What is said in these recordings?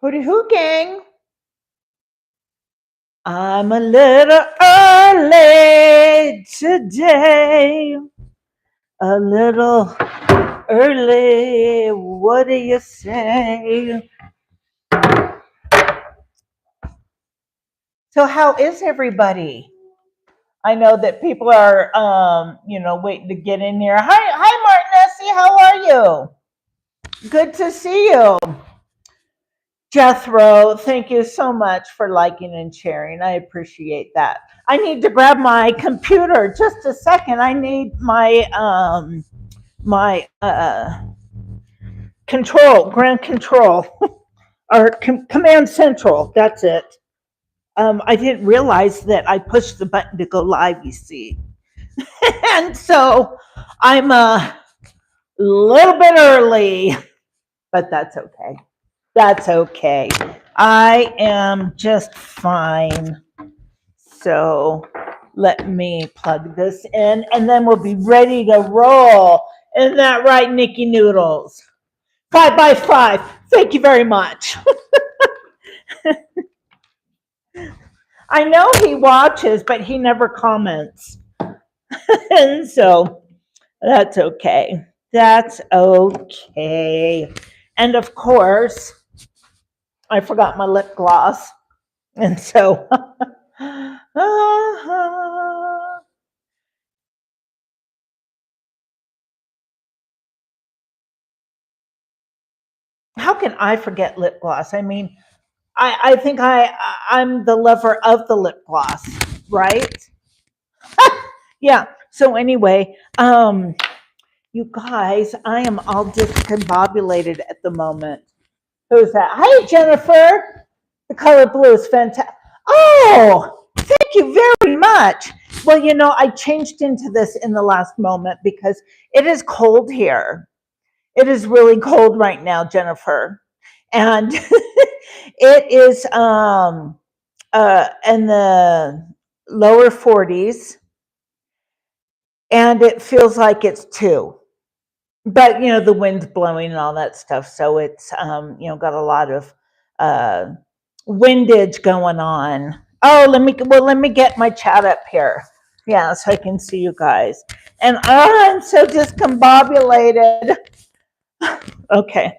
Hooty hoo, gang. I'm a little early today. A little early. What do you say? So, how is everybody? I know that people are, waiting to get in here. Hi, Martin Essie. How are you? Good to see you. Jethro, thank you so much for liking and sharing. I appreciate that. I need to grab my computer. Just a second. I need my ground control, or command central. That's it. I didn't realize that I pushed the button to go live. You see, and so I'm a little bit early, but that's okay. That's okay. I am just fine. So let me plug this in and then we'll be ready to roll. Isn't that right, Nikki Noodles? 5x5. Thank you very much. I know he watches, but he never comments. And so that's okay. That's okay. And of course, I forgot my lip gloss. And so, how can I forget lip gloss? I mean, I think I'm the lover of the lip gloss, right? Yeah. So anyway, you guys, I am all discombobulated at the moment. Who's that? Hi, Jennifer. The color blue is fantastic. Oh, thank you very much. Well, I changed into this in the last moment because it is cold here. It is really cold right now, Jennifer. And it is in the lower 40s, and it feels like it's 2. But the wind's blowing and all that stuff, so it's got a lot of windage going on. Oh, let me get my chat up here. Yeah, so I can see you guys. And I'm so discombobulated. Okay.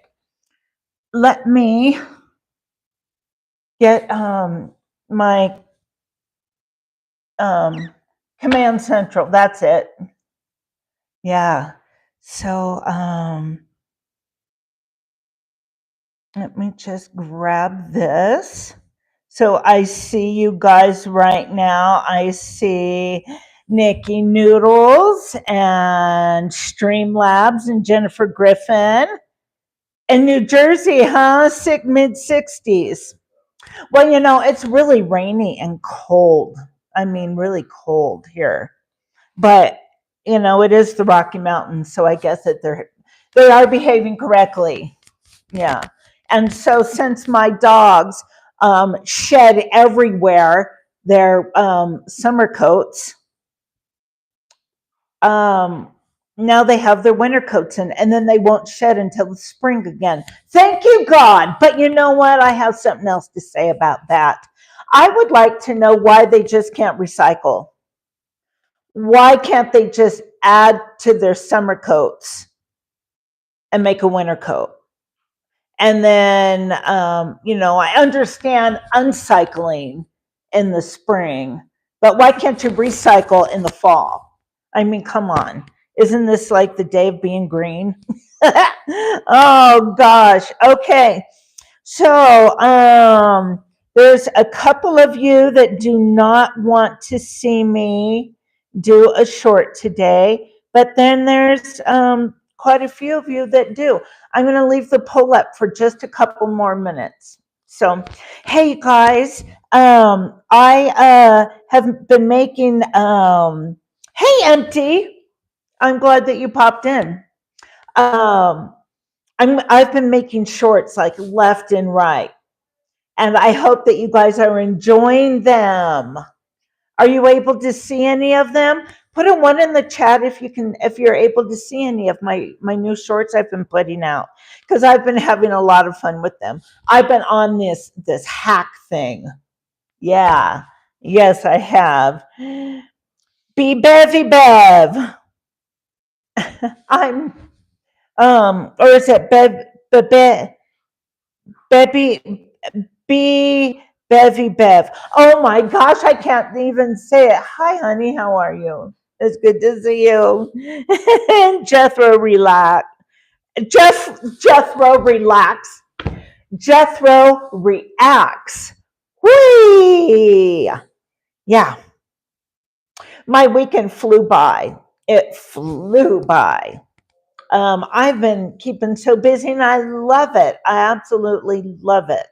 Let me get my command central. That's it. Yeah. So let me just grab this. So I see you guys right now. I see Nikki Noodles and Streamlabs and Jennifer Griffin. In New Jersey, huh? Mid 60s. Well, it's really rainy and cold. I mean, really cold here. But, it is the Rocky Mountains, so I guess that they are behaving correctly. Yeah. And so since my dogs shed everywhere their summer coats, now they have their winter coats in, and then they won't shed until the spring again. Thank you, God. But you know what? I have something else to say about that. I would like to know why they just can't recycle. Why can't they just add to their summer coats and make a winter coat? And then, I understand uncycling in the spring, but why can't you recycle in the fall? I mean, come on. Isn't this like the day of being green? Oh, gosh. Okay. So, there's a couple of you that do not want to see me do a short today, but then there's quite a few of you that do. I'm going to leave the poll up for just a couple more minutes. So, hey guys, I have been making. Hey, Empty. I'm glad that you popped in. I've been making shorts like left and right. And I hope that you guys are enjoying them. Are you able to see any of them? Put a one in the chat if you can, if you're able to see any of my new shorts I've been putting out, because I've been having a lot of fun with them. I've been on this hack thing. Yeah. Yes, I have. Be Bevy Bev. I'm or is it Bevy Be Bevy Bev. Oh my gosh, I can't even say it. Hi honey, how are you? It's good to see you. And Jethro relax. Jethro relax. Jethro reacts. Whee! Yeah. My weekend flew by. It flew by. I've been keeping so busy and I love it. I absolutely love it.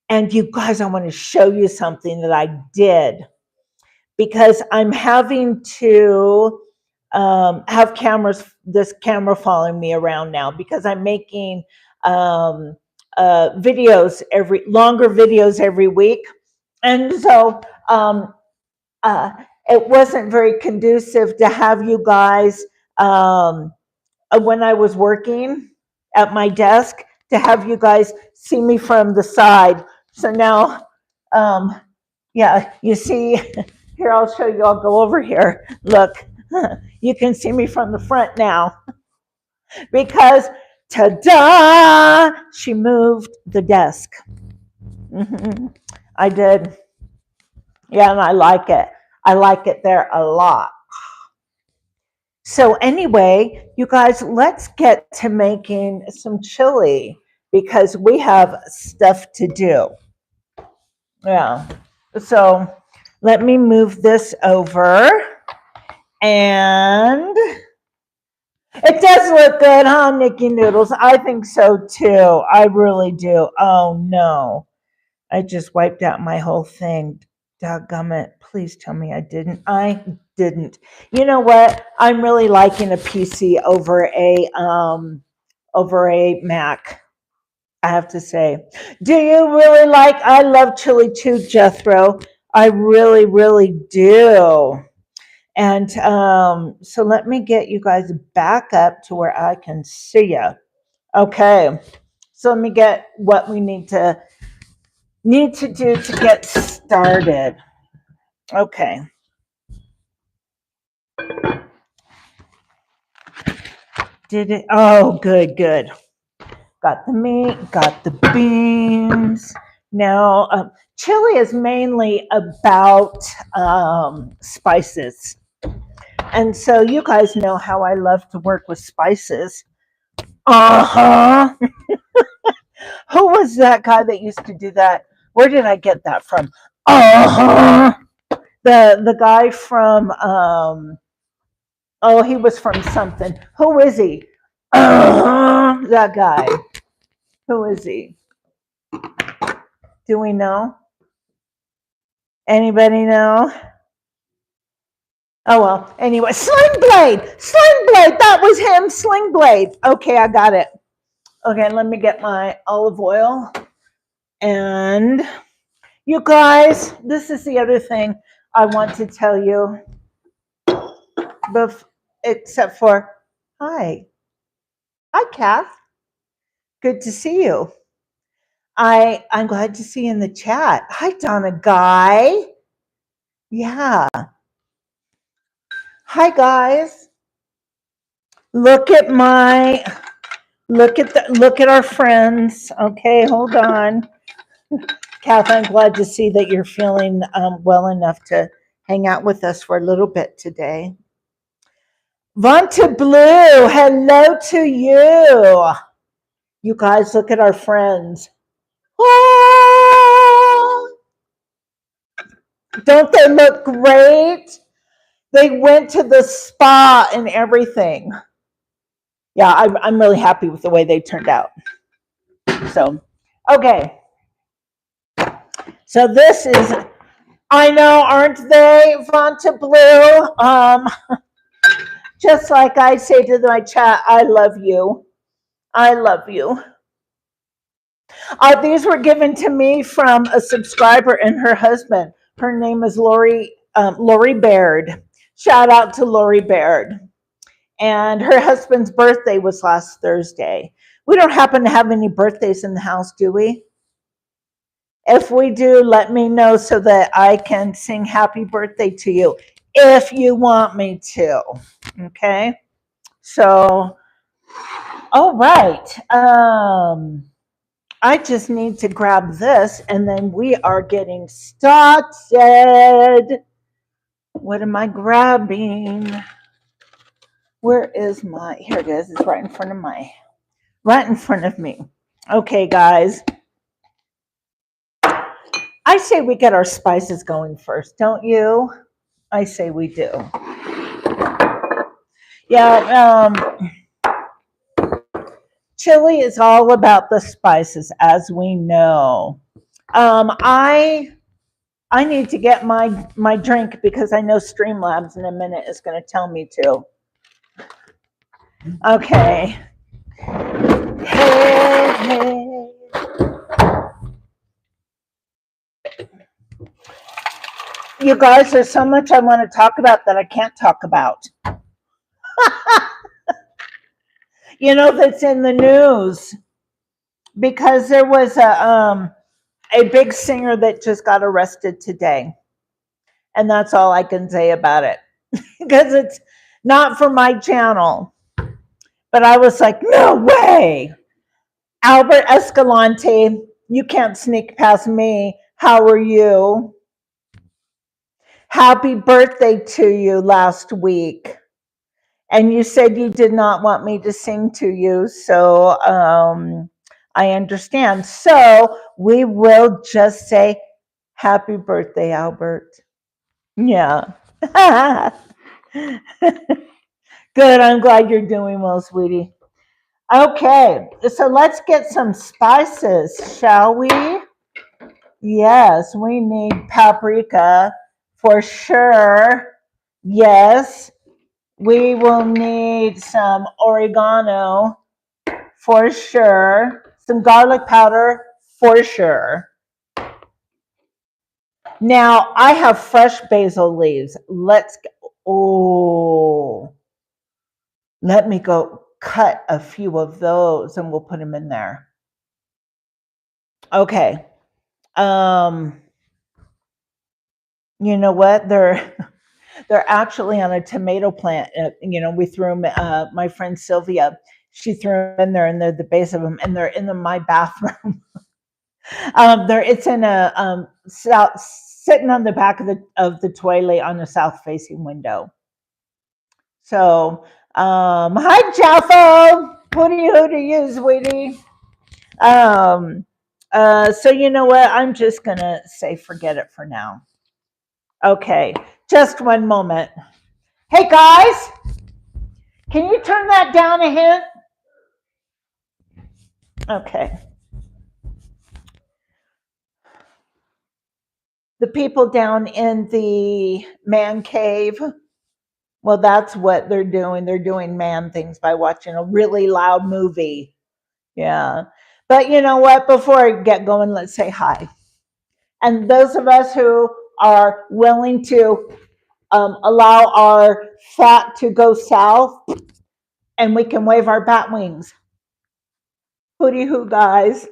And you guys, I want to show you something that I did, because I'm having to have this camera following me around now, because I'm making longer videos every week. And so it wasn't very conducive to have you guys, when I was working at my desk, to have you guys see me from the side. So now, yeah, you see, here, I'll show you. I'll go over here. Look, you can see me from the front now, because ta-da, she moved the desk. I did. Yeah, and I like it. I like it there a lot. So anyway, you guys, let's get to making some chili, because we have stuff to do. Yeah. So let me move this over. And it does look good, huh, Nikki Noodles? I think so too. I really do. Oh no. I just wiped out my whole thing. Dadgummit. Please tell me I didn't. I didn't. You know what? I'm really liking a PC over a Mac, I have to say. Do you really like? I love chili too, Jethro. I really, really do. And so let me get you guys back up to where I can see you. Okay. So let me get what we need to do to get started. Okay. Did it? Oh, good, good. Got the meat, got the beans. Now, chili is mainly about spices. And so you guys know how I love to work with spices. Uh-huh. Who was that guy that used to do that? Where did I get that from? Uh-huh. The guy from he was from something. Who is he? That guy. Who is he? Do we know? Anybody know? Oh well. Anyway, Sling Blade. Sling Blade. That was him. Sling Blade. Okay, I got it. Okay, let me get my olive oil. And you guys, this is the other thing I want to tell you. Except for, hi, Kath. Good to see you. I'm glad to see you in the chat. Hi, Donna Guy. Yeah. Hi, guys. Look at our friends. Okay, hold on. Kath, I'm glad to see that you're feeling well enough to hang out with us for a little bit today. Vanta Blue, hello to you. You guys, look at our friends. Oh, don't they look great? They went to the spa and everything. Yeah, I'm really happy with the way they turned out. So, okay. So this is, I know, aren't they, Vanta Blue? Just like I say to my chat, I love you. I love you. These were given to me from a subscriber and her husband. Her name is Lori Baird. Shout out to Lori Baird. And her husband's birthday was last Thursday. We don't happen to have any birthdays in the house, do we? If we do, let me know so that I can sing happy birthday to you if you want me to. Okay? So, all right. I just need to grab this and then we are getting started. What am I grabbing? Where is my, here it is. It's right in front of me. Okay, guys. I say we get our spices going first, don't you? I say we do. Yeah, chili is all about the spices, as we know. I need to get my drink because I know Streamlabs in a minute is going to tell me to. Okay. Hey, hey. You guys, there's so much I want to talk about that I can't talk about. That's in the news because there was a big singer that just got arrested today. And that's all I can say about it because it's not for my channel. But I was like, no way. Albert Escalante, you can't sneak past me. How are you? Happy birthday to you last week. And you said you did not want me to sing to you. So I understand. So we will just say happy birthday, Albert. Yeah. Good. I'm glad you're doing well, sweetie. Okay. So let's get some spices, shall we? Yes, we need paprika for sure. Yes. We will need some oregano for sure. Some garlic powder for sure. Now, I have fresh basil leaves. Let me go cut a few of those and we'll put them in there. Okay. You know what? They're actually on a tomato plant. We threw them. My friend Sylvia, she threw them in there, and they're the base of them, and they're in my bathroom. It's in a sitting on the back of the toilet on a south facing window. So, hi Jaffo, who do you, sweetie? So you know what? I'm just gonna say forget it for now. Okay, just one moment. Hey guys, can you turn that down a hint? Okay. The people down in the man cave, well, that's what they're doing. They're doing man things by watching a really loud movie. Yeah. But you know what? Before I get going, let's say hi. And those of us who are willing to allow our fat to go south and we can wave our bat wings. Hooty hoo, guys.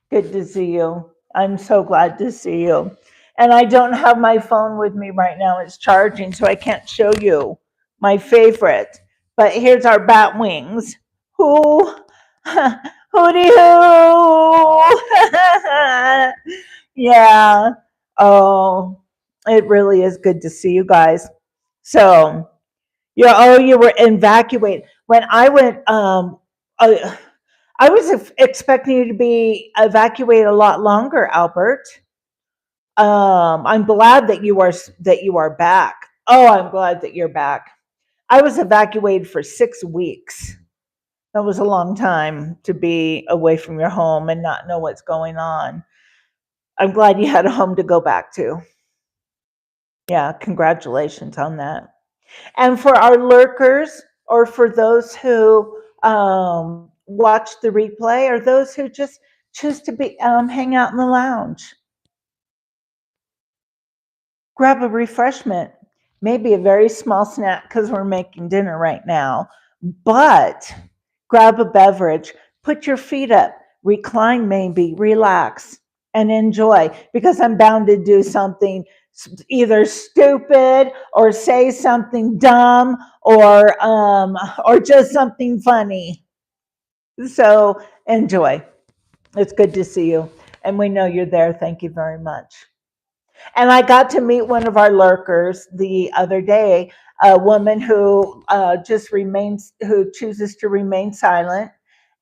Good to see you. I'm so glad to see you. And I don't have my phone with me right now. It's charging, so I can't show you my favorite. But here's our bat wings. Hoo, hooty hoo. Yeah. Oh, it really is good to see you guys. So, you were evacuated. When I went, I was expecting you to be evacuated a lot longer, Albert. I'm glad that you are back. Oh, I'm glad that you're back. I was evacuated for 6 weeks. That was a long time to be away from your home and not know what's going on. I'm glad you had a home to go back to. Yeah, congratulations on that. And for our lurkers, or for those who watch the replay, or those who just choose to be hang out in the lounge. Grab a refreshment, maybe a very small snack because we're making dinner right now, but grab a beverage, put your feet up, recline maybe, relax, and enjoy because I'm bound to do something either stupid or say something dumb or just something funny. So enjoy. It's good to see you. And we know you're there. Thank you very much. And I got to meet one of our lurkers the other day, a woman who who chooses to remain silent.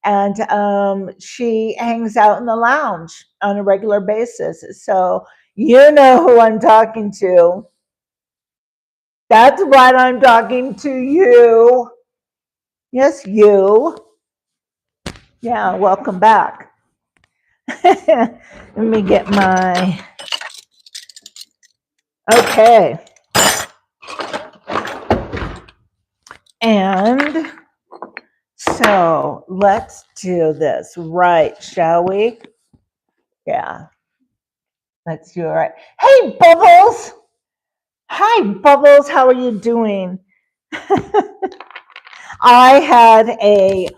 And she hangs out in the lounge on a regular basis. So you know who I'm talking to. That's right, I'm talking to you. Yes, you. Yeah, welcome back. Let me get my. Okay. And so let's do this right, shall we? Yeah, let's do it right. Hey, Bubbles! Hi, Bubbles. How are you doing? I had a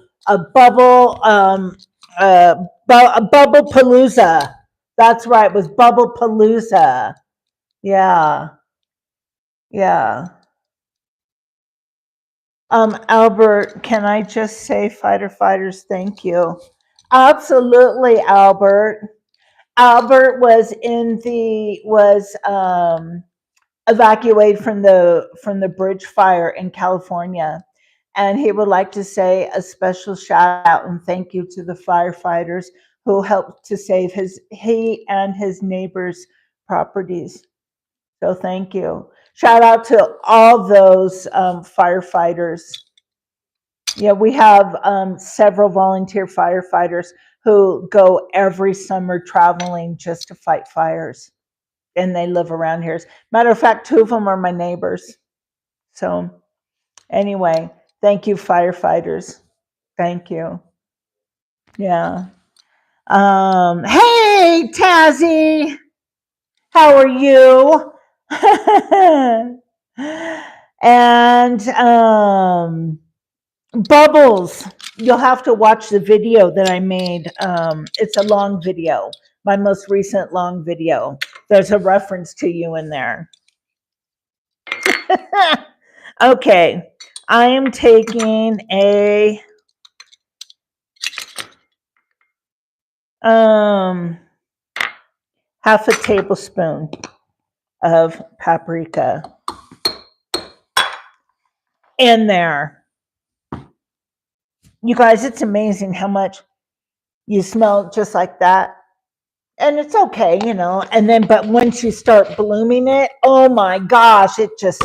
bubble a bubble palooza. That's right. It was bubble palooza. Yeah, yeah. Albert, can I just say, fighter fighters, thank you. Absolutely, Albert. Albert was evacuated from the bridge fire in California, and he would like to say a special shout out and thank you to the firefighters who helped to save he and his neighbors' properties. So thank you. Shout out to all those firefighters. Yeah, we have several volunteer firefighters who go every summer traveling just to fight fires, and they live around here. Matter of fact, two of them are my neighbors. So, anyway, thank you, firefighters. Thank you. Yeah. Hey, Tazzy, how are you? And Bubbles, you'll have to watch the video that I made. It's a long video, my most recent long video. There's a reference to you in there. Okay, I am taking a half a tablespoon of paprika in there. You guys, it's amazing how much you smell just like that. And it's okay, and then, but once you start blooming it, oh my gosh, it just,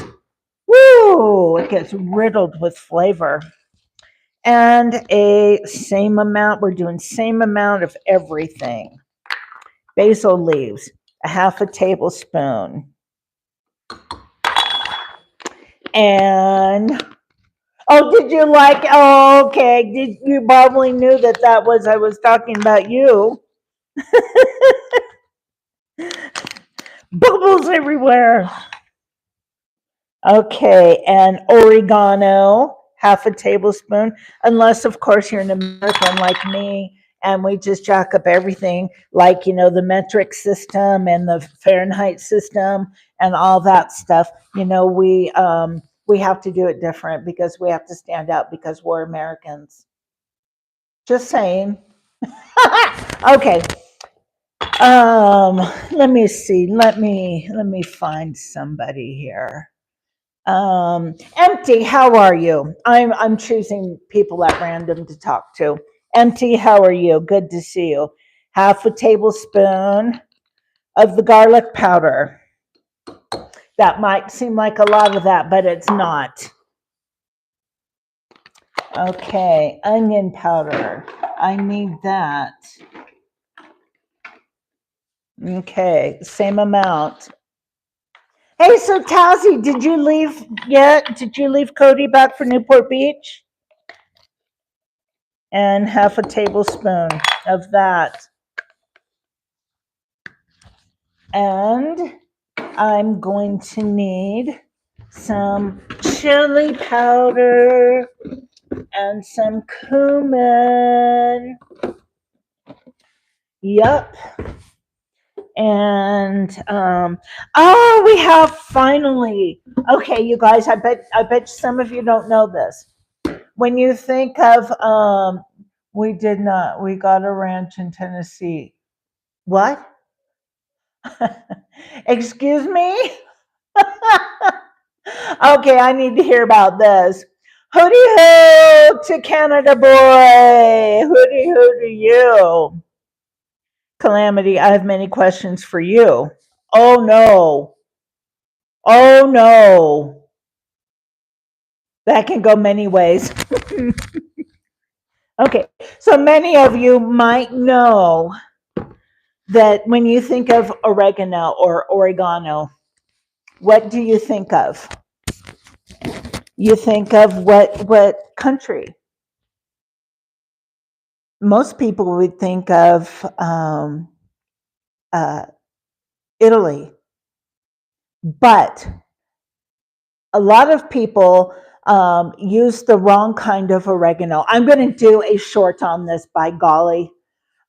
woo, it gets riddled with flavor. And we're doing same amount of everything. Basil leaves, a half a tablespoon. And, oh, did you like, oh, okay, you probably knew that I was talking about you. Bubbles everywhere. Okay, and oregano, half a tablespoon, unless, of course, you're an American like me and we just jack up everything, like, the metric system and the Fahrenheit system and all that stuff. We have to do it different because we have to stand out because we're Americans. Just saying. Okay. Let me see. Let me find somebody here. Empty, how are you? I'm choosing people at random to talk to. Empty, how are you? Good to see you. Half a tablespoon of the garlic powder. That might seem like a lot of that, but it's not. Okay, onion powder. I need that. Okay, same amount. Hey, so Tazzy, did you leave yet? Did you leave Cody back for Newport Beach? And half a tablespoon of that. And I'm going to need some chili powder and some cumin. Yup. And oh, we have finally. Okay, you guys, I bet some of you don't know this. When you think of we did not. We got a ranch in Tennessee. What? Excuse me? Okay, I need to hear about this. Hooty hoo to Canada boy. Hooty hoo to you. Calamity, I have many questions for you. Oh no. Oh no. That can go many ways. Okay, so many of you might know that when you think of oregano or oregano, what do you think of? You think of what country? Most people would think of uh, Italy, but a lot of people use the wrong kind of oregano. I'm going to do a short on this, by golly.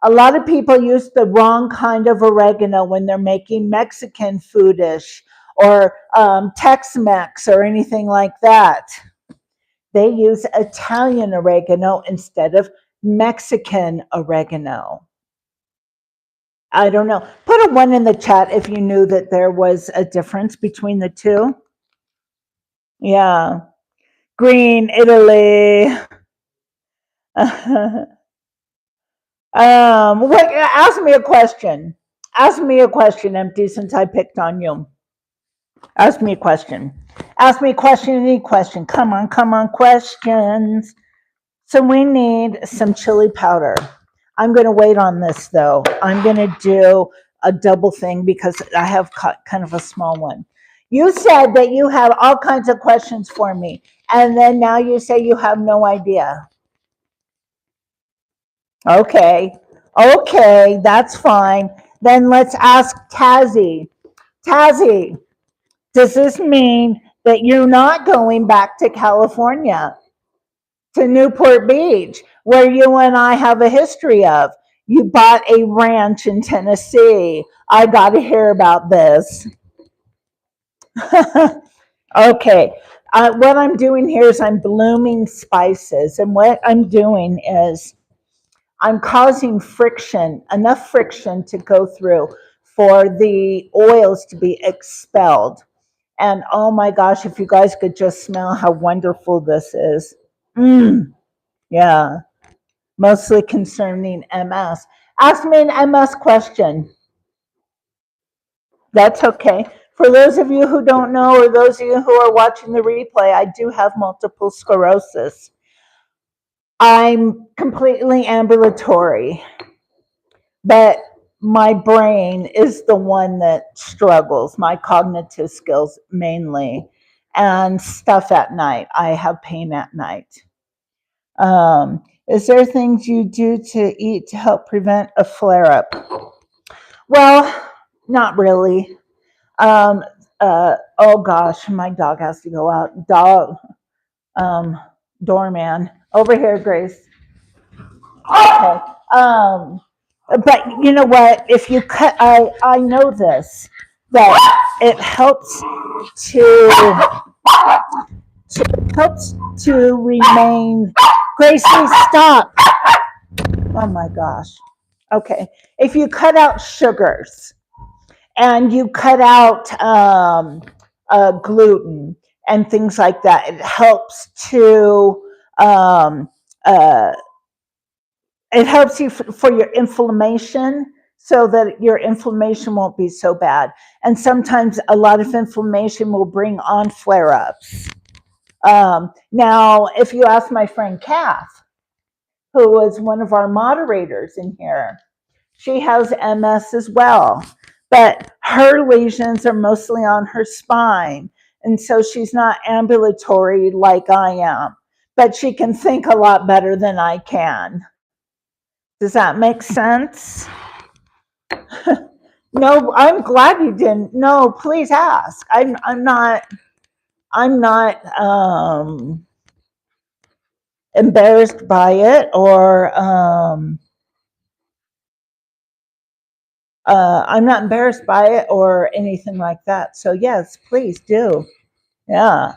A lot of people use the wrong kind of oregano when they're making Mexican foodish or Tex-Mex or anything like that. They use Italian oregano instead of Mexican oregano. I don't know. Put a one in the chat if you knew that there was a difference between the two. Yeah. Green, Italy. What? Ask me a question. Ask me a question, Empty, since I picked on you. Ask me a question. Ask me a question, any question. Come on, questions. So we need some chili powder. I'm going to wait on this, though. I'm going to do a double thing because I have kind of a small one. You said that you have all kinds of questions for me, and then now you say you have no idea. Okay, that's fine. Then let's ask Tazzy. Tazzy, does this mean that you're not going back to California, to Newport Beach, where you and I have a history of? You bought a ranch in Tennessee. I got to hear about this. Okay. What I'm doing here is I'm blooming spices. And what I'm doing is I'm causing friction, enough friction to go through for the oils to be expelled. And oh my gosh, if you guys could just smell how wonderful this is. Yeah, mostly concerning MS. Ask me an MS question. That's okay. For those of you who don't know, or those of you who are watching the replay, I do have multiple sclerosis. I'm completely ambulatory, but my brain is the one that struggles, my cognitive skills mainly, and stuff at night. I have pain at night. Is there things you do to eat to help prevent a flare up? Well, not really. Um, oh gosh, my dog has to go out. Um, doorman. Over here, Grace. Okay. But you know what? If you cut, I know this, that it helps to remain. Gracie, stop! Oh my gosh. Okay. If you cut out sugars and you cut out gluten and things like that, it helps to um, uh, it helps you for your inflammation, so that your inflammation won't be so bad. And sometimes a lot of inflammation will bring on flare-ups. Now, if you ask my friend Kath, who was one of our moderators in here, she has MS as well, but her lesions are mostly on her spine. And so she's not ambulatory like I am, but she can think a lot better than I can. Does that make sense? No, I'm glad you didn't. No, please ask. I'm not embarrassed by it, or I'm not embarrassed by it or anything like that. So yes, please do. Yeah.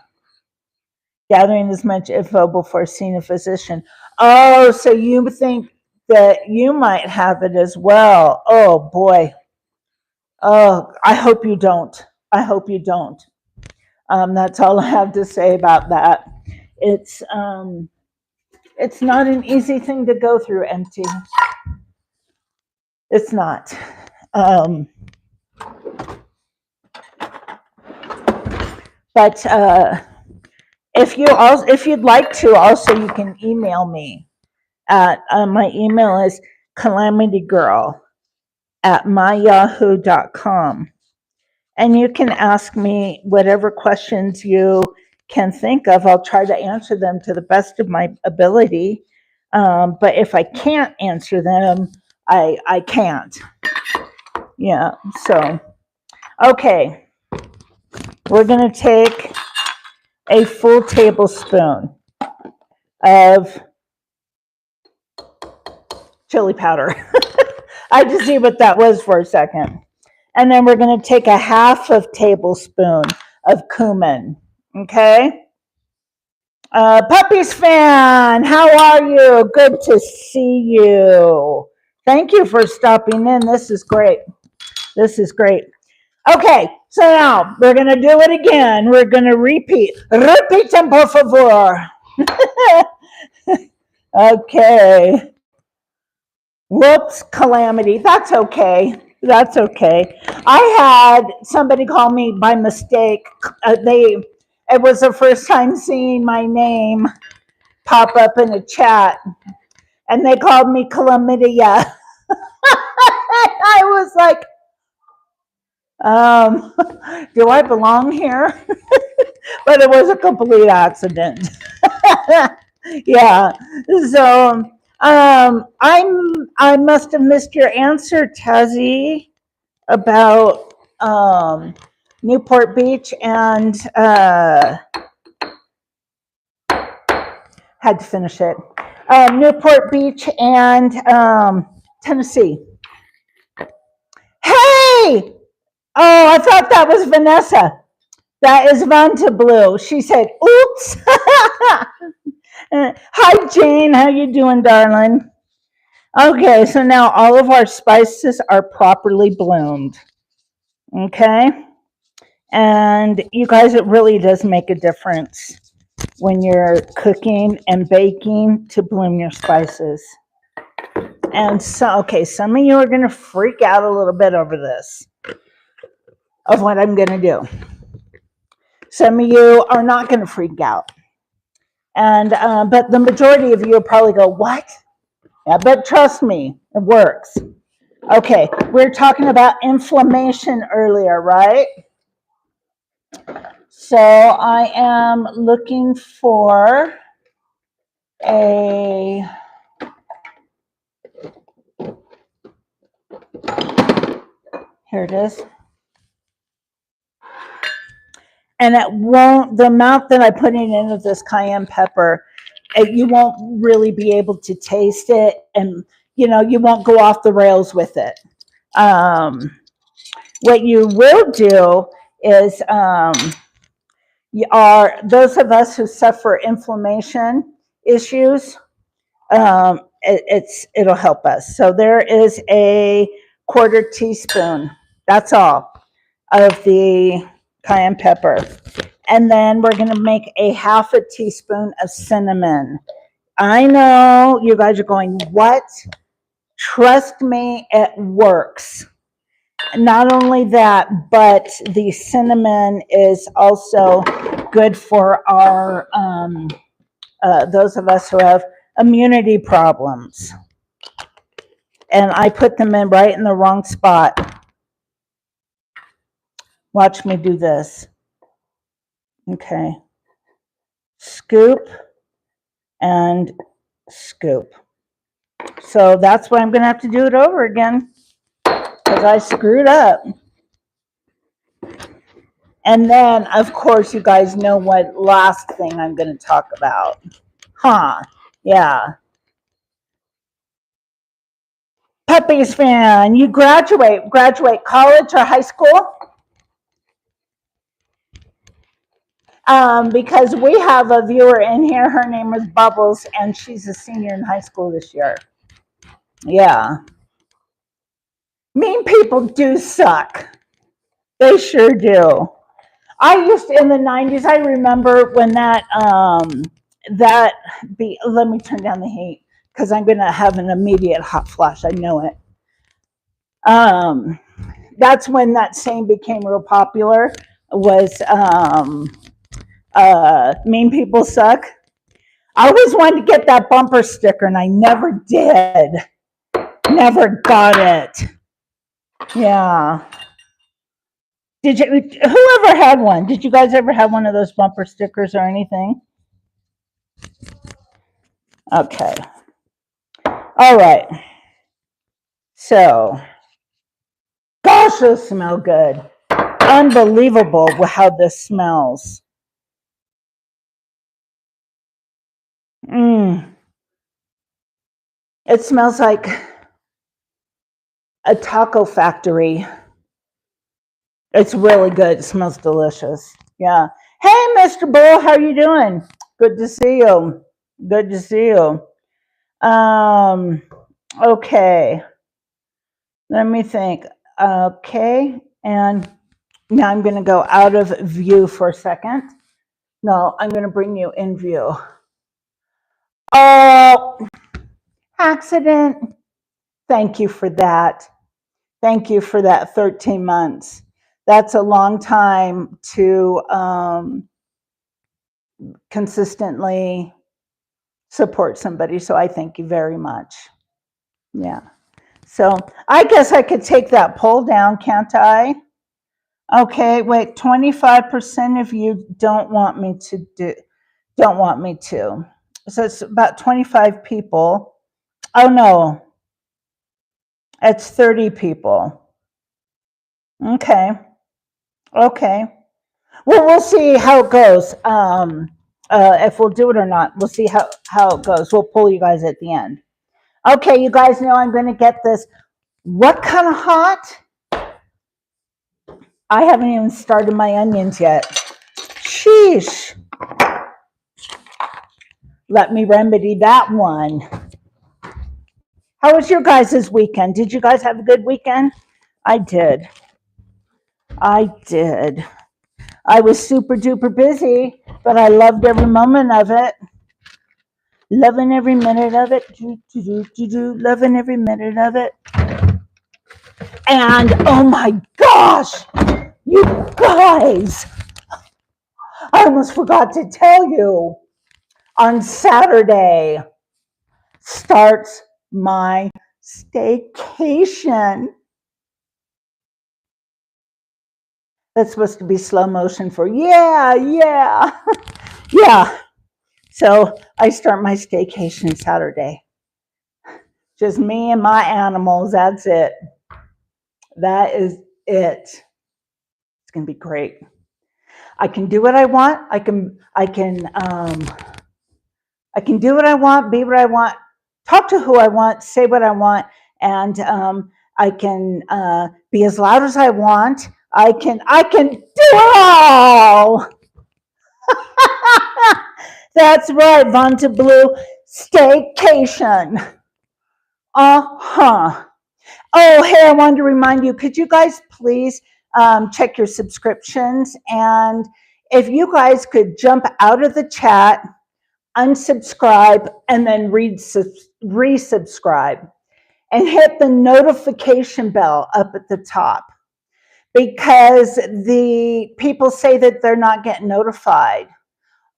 Gathering as much info before seeing a physician. Oh, so you think that you might have it as well? Oh boy. Oh, I hope you don't. I hope you don't. That's all I have to say about that. It's um, it's not an easy thing to go through, empty. It's not. Um, but if you'd like to, also you can email me at my email is calamitygirl@myyahoo.com, and you can ask me whatever questions you can think of. I'll try to answer them to the best of my ability. But if I can't answer them, I can't. Yeah. So okay, we're gonna take a full tablespoon of chili powder. I just see what that was for a second. And then we're going to take a half of tablespoon of cumin. Okay. Puppies fan, how are you? Good to see you. Thank you for stopping in. This is great. This is great. Okay, so now we're going to do it again. We're going to repeat. Repiten, por favor. Okay. Whoops, Calamity. That's okay. That's okay. I had somebody call me by mistake. It was the first time seeing my name pop up in a chat, and they called me Chlamydia. I was like, do I belong here? But it was a complete accident. Yeah. So I must have missed your answer, Tazzy, about Newport Beach and had to finish it. Newport Beach and Tennessee. Hey! Oh, I thought that was Vanessa. That is Vanta Blue. She said, oops. Hi, Jane. How you doing, darling? Okay, so now all of our spices are properly bloomed. Okay? And you guys, it really does make a difference when you're cooking and baking to bloom your spices. And so, okay, some of you are going to freak out a little bit over this, of what I'm going to do. Some of you are not going to freak out. And, but the majority of you will probably go, what? Yeah, but trust me, it works. Okay, we were talking about inflammation earlier, right? So I am looking for a here it is. And it won't, the amount that I'm putting into this cayenne pepper, you won't really be able to taste it, and you know, you won't go off the rails with it. What you will do is those of us who suffer inflammation issues, it'll help us. So there is a quarter teaspoon, that's all, of the cayenne pepper. And then we're going to make a half a teaspoon of cinnamon. I know you guys are going, what? Trust me, it works. Not only that, but the cinnamon is also good for our those of us who have immunity problems. And I put them in right in the wrong spot. Watch me do this. Okay. Scoop and scoop. So that's why I'm going to have to do it over again. because I screwed up. And then, of course, you guys know what last thing I'm going to talk about. Huh. Yeah. Puppies fan, you graduate college or high school? Because we have a viewer in here. Her name is Bubbles, and she's a senior in high school this year. Yeah. Mean people do suck. They sure do. I used to, in the 90s, I remember when that, let me turn down the heat because I'm going to have an immediate hot flash. I know it. That's when that saying became real popular, was mean people suck. I always wanted to get that bumper sticker and I never did. Never got it. Yeah. Did you, whoever had one? Did you guys ever have one of those bumper stickers or anything? Okay. All right. So, gosh, those smell good. Unbelievable how this smells. It smells like a taco factory. It's really good. It smells delicious. Yeah. Hey, Mr. Bull, how are you doing? Good to see you. Good to see you. Okay. Let me think. Okay. And now I'm going to go out of view for a second. No, I'm going to bring you in view. Oh, accident. Thank you for that. Thank you for that 13 months. That's a long time to consistently support somebody. So I thank you very much. Yeah. So I guess I could take that poll down, can't I? Okay, wait, 25% of you don't want me to. So it's about 25 people. Oh no, it's 30 people. Okay. Well, we'll see how it goes. If we'll do it or not, we'll see how it goes. We'll pull you guys at the end. Okay, you guys know I'm going to get this. What kind of hot? I haven't even started my onions yet. Sheesh. Let me remedy that one. How was your guys' weekend? Did you guys have a good weekend? I did. I was super duper busy, but I loved every moment of it. Loving every minute of it. Loving every minute of it. And oh my gosh, you guys, I almost forgot to tell you. On Saturday starts my staycation. That's supposed to be slow motion for yeah. Yeah. So I start my staycation Saturday. Just me and my animals. That's it. That is it. It's gonna be great. I can do what I want. I can do what I want, be what I want, talk to who I want, say what I want, and I can be as loud as I want. I can do it all. That's right, Vonta Blue, staycation. Oh, hey, I wanted to remind you, could you guys please check your subscriptions? And if you guys could jump out of the chat, unsubscribe, and then resubscribe, and hit the notification bell up at the top, because the people say that they're not getting notified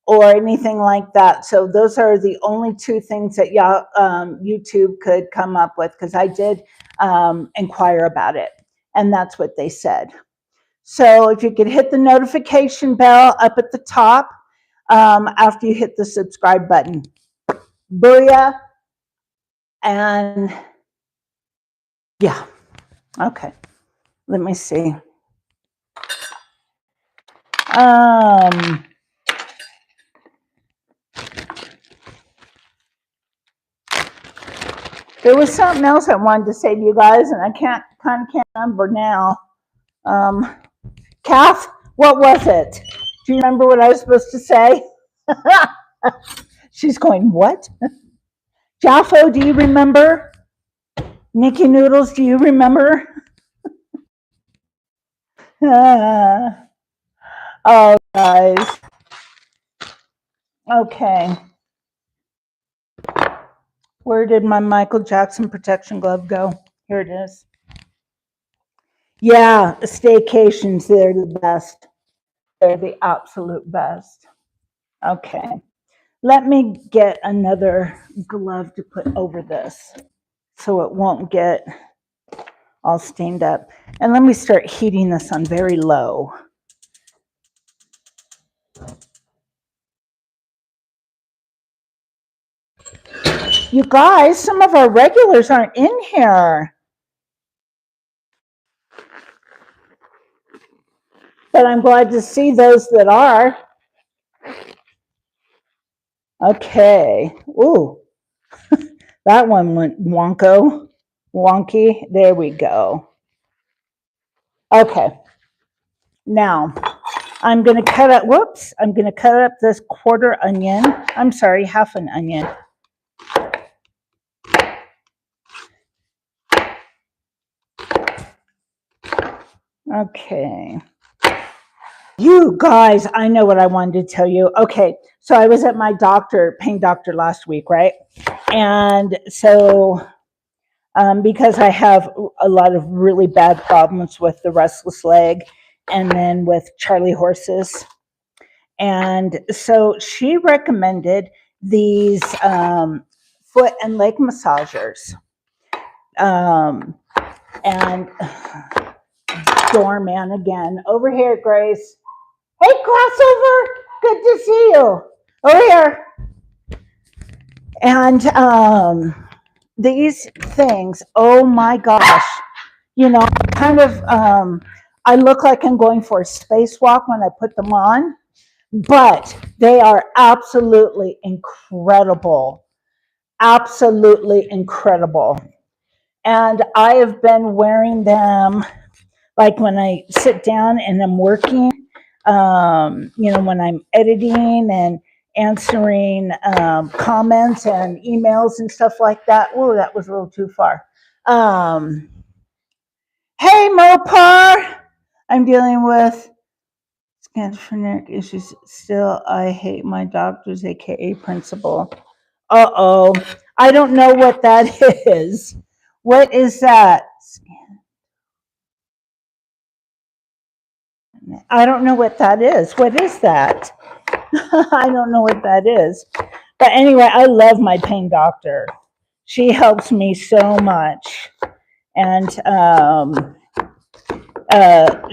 or anything like that. So those are the only two things that YouTube could come up with, because I did inquire about it, and that's what they said. So if you could hit the notification bell up at the top after you hit the subscribe button. Booyah. And yeah, Okay, let me see. Um, there was something else I wanted to say to you guys, and I can't remember now. Kath, what was it? Do you remember what I was supposed to say? She's going, what? Jaffo, do you remember? Nikki Noodles, do you remember? Oh, guys. Okay. Where did my Michael Jackson protection glove go? Here it is. Yeah, staycations, they're the best. They're the absolute best. Okay. Let me get another glove to put over this so it won't get all stained up. And let me start heating this on very low. You guys, some of our regulars aren't in here. But I'm glad to see those that are. Okay. Ooh, that one went wonky. There we go. Okay. Now, I'm going to cut up, I'm going to cut up this quarter onion. I'm sorry, half an onion. Okay. You guys, I know what I wanted to tell you. Okay, so I was at my pain doctor last week, right? And so because I have a lot of really bad problems with the restless leg and then with Charlie horses. And so she recommended these foot and leg massagers. And doorman again. Over here, Grace. Hey, Crossover. Good to see you. Over here. And these things, oh my gosh. You know, kind of, I look like I'm going for a spacewalk when I put them on, but they are absolutely incredible. Absolutely incredible. And I have been wearing them like when I sit down and I'm working, when I'm editing and answering comments and emails and stuff like that. Oh, that was a little too far. Hey, Mopar. I'm dealing with schizophrenic issues still. I hate my doctors, aka principal. Uh-oh. I don't know what that is. What is that? I don't know what that is. What is that? I don't know what that is. But anyway, I love my pain doctor. She helps me so much. And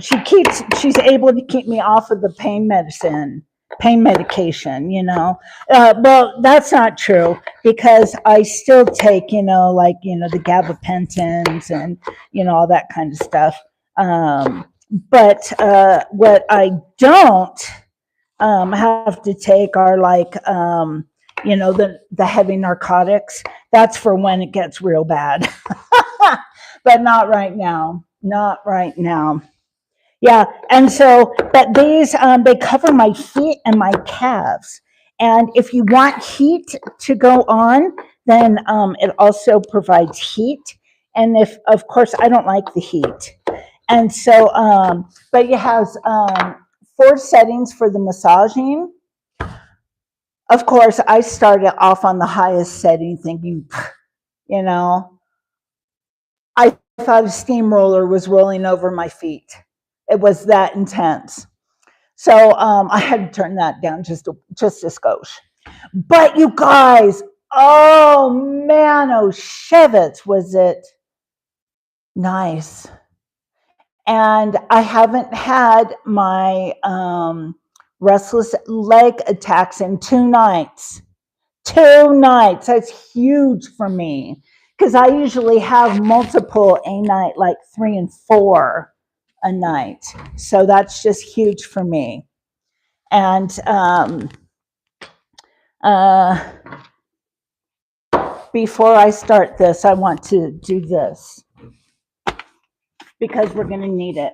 she's able to keep me off of the pain medication, well, that's not true because I still take, the gabapentins and, all that kind of stuff. But what I don't have to take are like, the heavy narcotics. That's for when it gets real bad. But not right now. Not right now. Yeah, and so, but these, they cover my feet and my calves. And if you want heat to go on, then it also provides heat. And if, of course, I don't like the heat. And so, but it has 4 settings for the massaging. Of course, I started off on the highest setting thinking, I thought a steamroller was rolling over my feet. It was that intense. So I had to turn that down just a skosh. But you guys, oh man, oh Shevitz, was it nice. And I haven't had my restless leg attacks in 2 nights. 2 nights. That's huge for me because I usually have multiple a night, like 3 and 4 a night. So that's just huge for me. And before I start this, I want to do this because we're going to need it.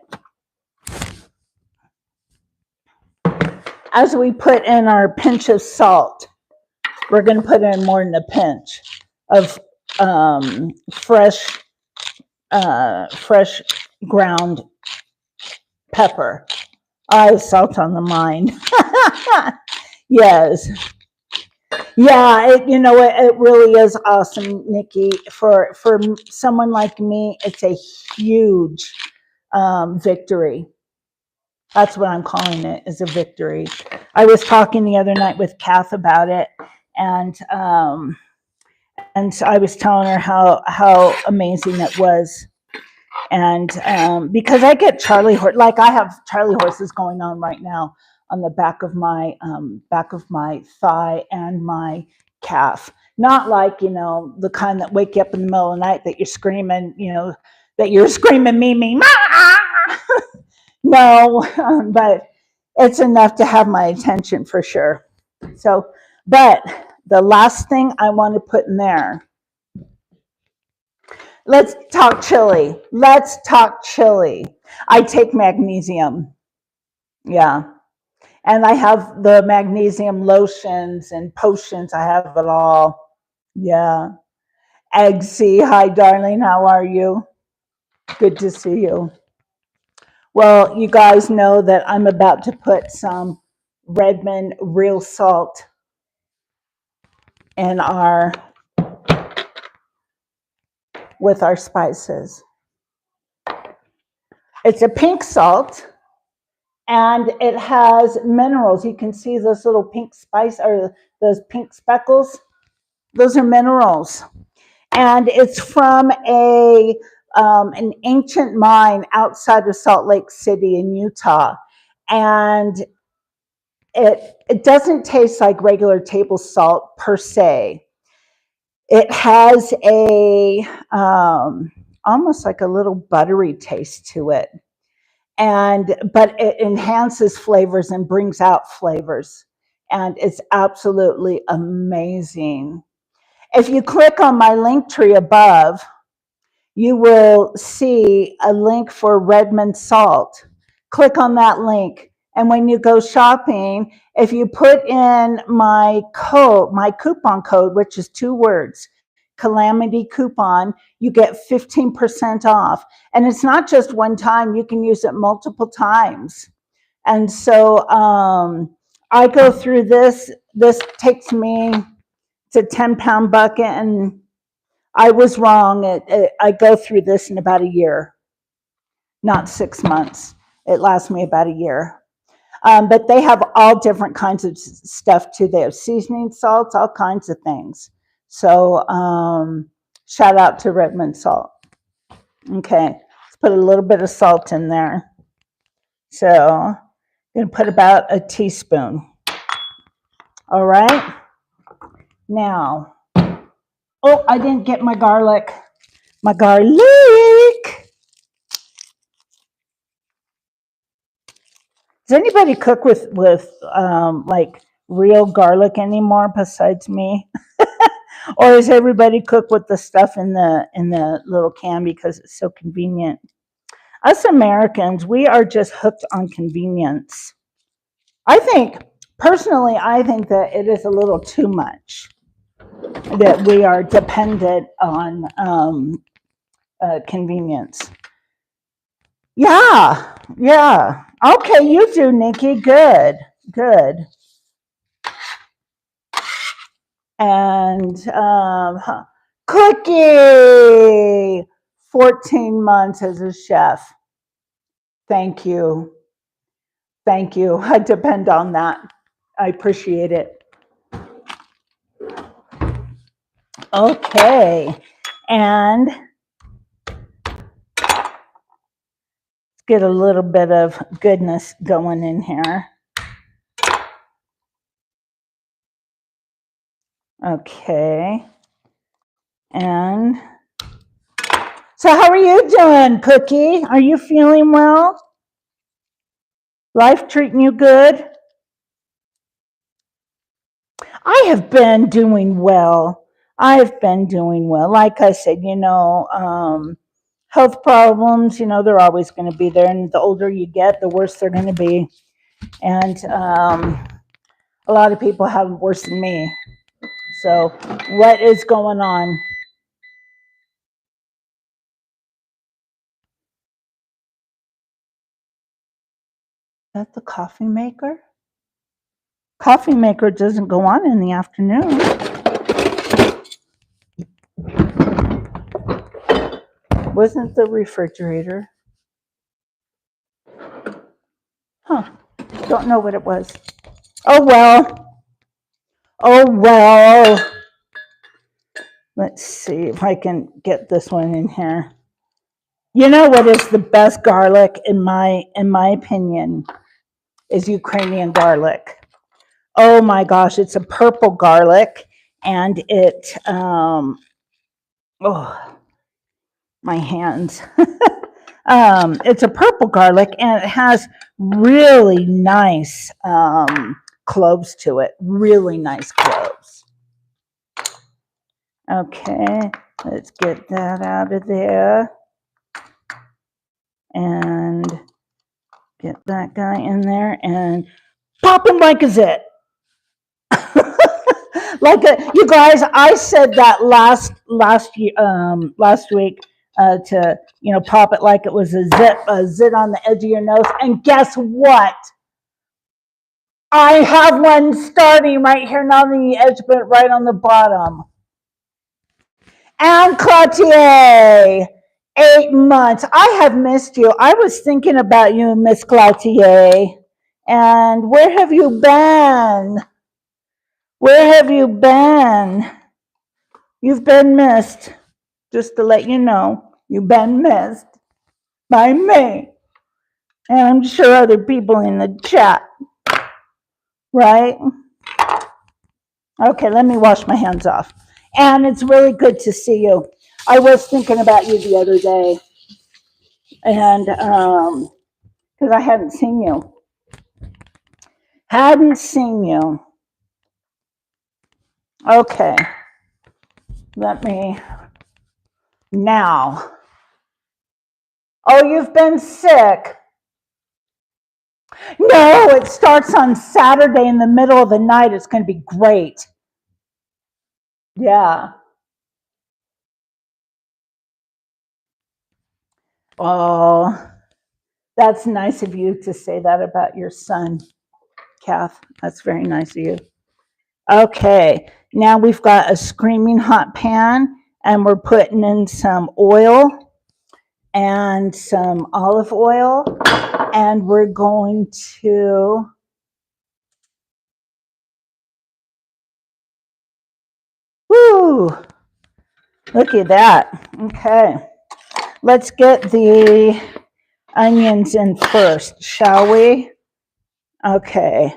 As we put in our pinch of salt, we're going to put in more than a pinch of fresh ground pepper. I have salt on the mind. Yes. Yeah, it really is awesome, Nikki. For someone like me, it's a huge victory. That's what I'm calling it, is a victory. I was talking the other night with Kath about it, and I was telling her how amazing it was. And because I get Charlie horse, like I have Charlie horses going on right now on the back of my thigh and my calf. Not like, the kind that wake you up in the middle of the night that you're screaming, me. No, but it's enough to have my attention for sure. So, but the last thing I want to put in there, let's talk chili. I take magnesium. Yeah. And I have the magnesium lotions and potions. I have it all. Yeah. Eggsy, hi, darling. How are you? Good to see you. Well, you guys know that I'm about to put some Redmond real salt in with our spices. It's a pink salt, and it has minerals. You can see those little pink spice, or those pink speckles. Those are minerals. And it's from an ancient mine outside of Salt Lake City in Utah. And it doesn't taste like regular table salt per se. It has a almost like a little buttery taste to it. But it enhances flavors and brings out flavors. And it's absolutely amazing. If you click on my link tree above, you will see a link for Redmond salt. Click on that link. And when you go shopping, if you put in my coupon code, which is 2 words, Calamity Coupon, you get 15% off. And it's not just one time, you can use it multiple times. And so I go through this. This takes me, it's a 10-pound bucket, and I was wrong. I go through this in about a year, not 6 months. It lasts me about a year. But they have all different kinds of stuff too. They have seasoning salts, all kinds of things. So shout out to Redmond salt. Okay, let's put a little bit of salt in there. So I'm going to put about a teaspoon. All right. Now, oh, I didn't get my garlic. My garlic. Does anybody cook with like real garlic anymore besides me? Or does everybody cook with the stuff in the little can because it's so convenient? Us Americans, we are just hooked on convenience. Personally, I think that it is a little too much that we are dependent on convenience. Yeah. Okay, you do, Nikki. Good. And Cookie, 14 months as a chef. Thank you. I depend on that. I appreciate it. Okay, and let's get a little bit of goodness going in here. Okay, and So how are you doing, Cookie? Are you feeling well? Life treating you good? I have been doing well. I've been doing well. Like I said, health problems, they're always going to be there. And the older you get, the worse they're going to be. And a lot of people have it worse than me. So, what is going on? Is that the coffee maker? Coffee maker doesn't go on in the afternoon. Wasn't the refrigerator? Huh. Don't know what it was. Oh well. Oh well. Let's see if I can get this one in here. You know what is the best garlic in my opinion is Ukrainian garlic. Oh my gosh, it's a purple garlic and it my hands. It's a purple garlic and it has really nice cloves to it. Really nice cloves. Okay, let's get that out of there. And get that guy in there and pop him like a zit. You guys, I said that last week to pop it like it was a zit on the edge of your nose. And guess what? I have one starting right here, not on the edge, but right on the bottom. And Cloutier, 8 months. I have missed you. I was thinking about you, Miss Cloutier. And where have you been? Where have you been? You've been missed. Just to let you know, you've been missed by me. And I'm sure other people in the chat. Right? Okay, let me wash my hands off. And it's really good to see you. I was thinking about you the other day. And because I hadn't seen you. Hadn't seen you. Okay. Let me now. Oh, you've been sick. No, it starts on Saturday in the middle of the night. It's going to be great. Yeah. Oh, that's nice of you to say that about your son, Kath. That's very nice of you. Okay, now we've got a screaming hot pan, and we're putting in some oil and some olive oil, and we're going to look at that. Okay, let's get the onions in first, shall we? Okay.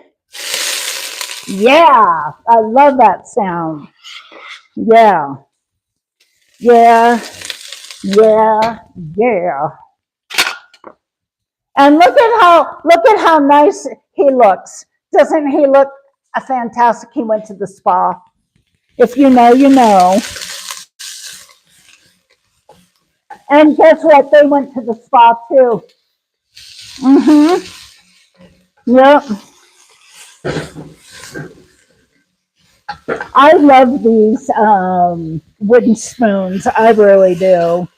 Yeah, I love that sound. Yeah. Yeah. Yeah. Yeah. And look at how nice he looks. Doesn't he look fantastic? He went to the spa. If you know, you know. And guess what? They went to the spa too. Yep. I love these wooden spoons. I really do.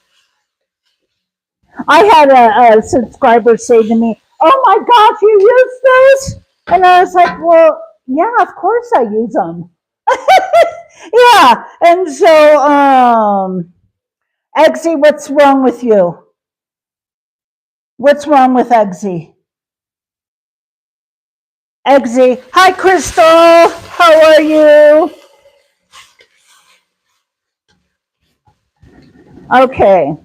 I had a subscriber say to me, "Oh my gosh, you use those?" And I was like, "Well, yeah, of course I use them." Yeah. And so, Eggsy, what's wrong with you? What's wrong with Eggsy? Eggsy, hi, Crystal. How are you? Okay.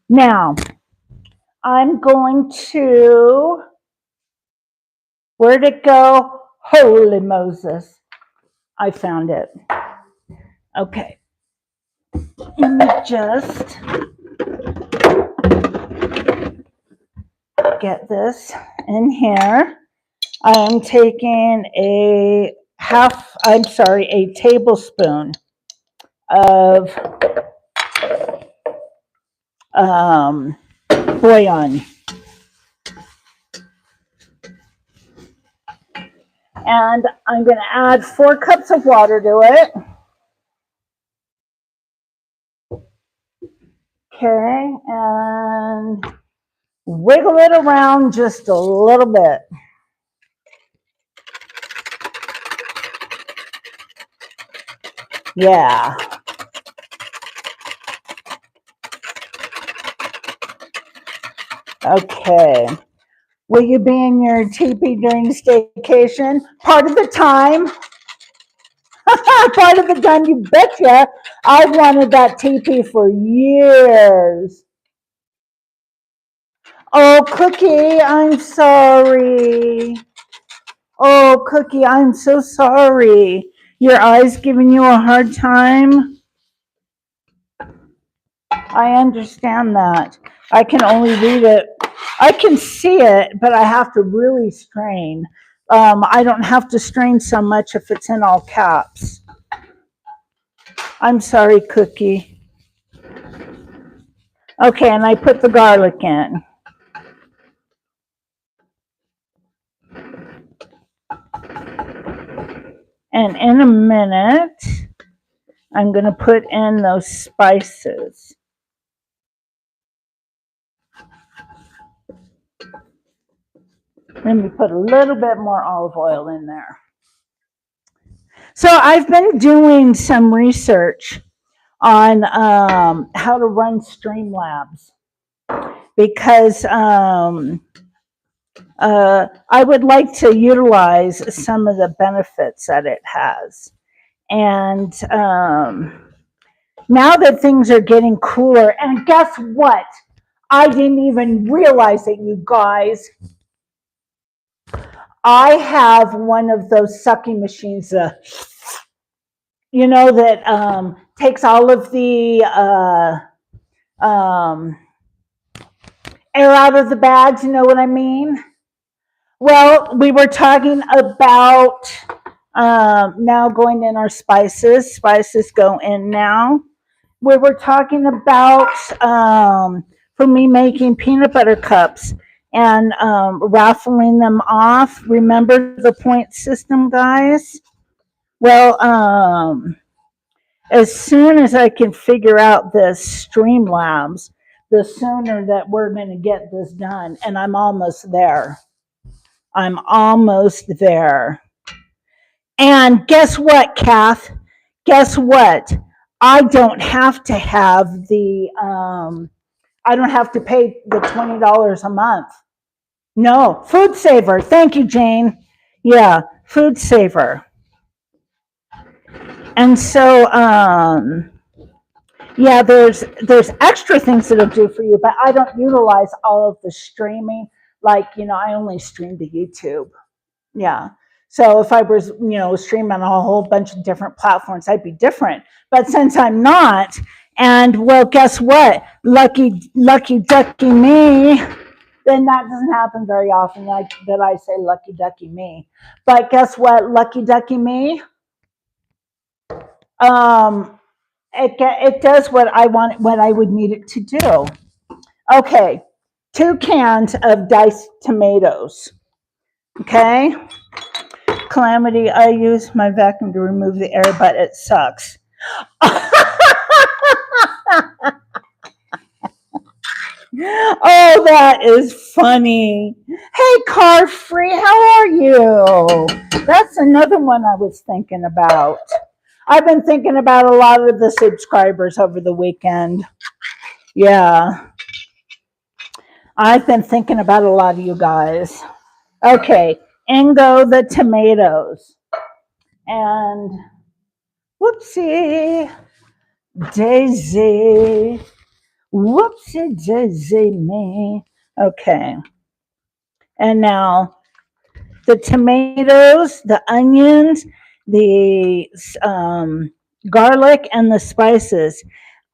Now, I'm going to, where'd it go? Holy Moses. I found it. Okay. Let me just get this in here. I am taking a tablespoon of bouillon. And I'm going to add 4 cups of water to it. Okay, and wiggle it around just a little bit. Yeah. Okay. Will you be in your teepee during staycation? Part of the time. Part of the time, you betcha. I've wanted that teepee for years. Oh, Cookie, I'm sorry. Oh, Cookie, I'm so sorry. Your eye's giving you a hard time? I understand that. I can only read it. I can see it, but I have to really strain. I don't have to strain so much if it's in all caps. I'm sorry, Cookie. Okay, and I put the garlic in. And in a minute, I'm going to put in those spices. Let me put a little bit more olive oil in there. So I've been doing some research on how to run Streamlabs because I would like to utilize some of the benefits that it has. And now that things are getting cooler, and guess what? I didn't even realize it, you guys. I have one of those sucking machines, that takes all of the air out of the bags, you know what I mean? Well, we were talking about now going in our spices. Spices go in now. We were talking about, for me, making peanut butter cups and raffling them off. Remember the point system, guys? Well, as soon as I can figure out this Streamlabs, the sooner that we're going to get this done. And I'm almost there. I'm almost there. And guess what, Kath? Guess what? I don't have to have I don't have to pay the $20 a month. No, Food Saver. Thank you, Jane. Yeah, Food Saver. And so, yeah, there's extra things that it'll do for you, but I don't utilize all of the streaming. Like, I only stream to YouTube. Yeah. So if I was, streaming on a whole bunch of different platforms, I'd be different. But since I'm not, and well, guess what? Lucky ducky me. Then that doesn't happen very often, like that I say lucky ducky me. But guess what? Lucky ducky me. It does what I want, what I would need it to do. Okay, 2 cans of diced tomatoes. Okay. Calamity, I use my vacuum to remove the air, but it sucks. Oh, that is funny. Hey, Car Free, how are you? That's another one I was thinking about. I've been thinking about a lot of the subscribers over the weekend. Yeah. I've been thinking about a lot of you guys. Okay, in go the tomatoes. And whoopsie daisy. Whoopsie daisy me. Okay. And now the tomatoes, the onions, the garlic and the spices.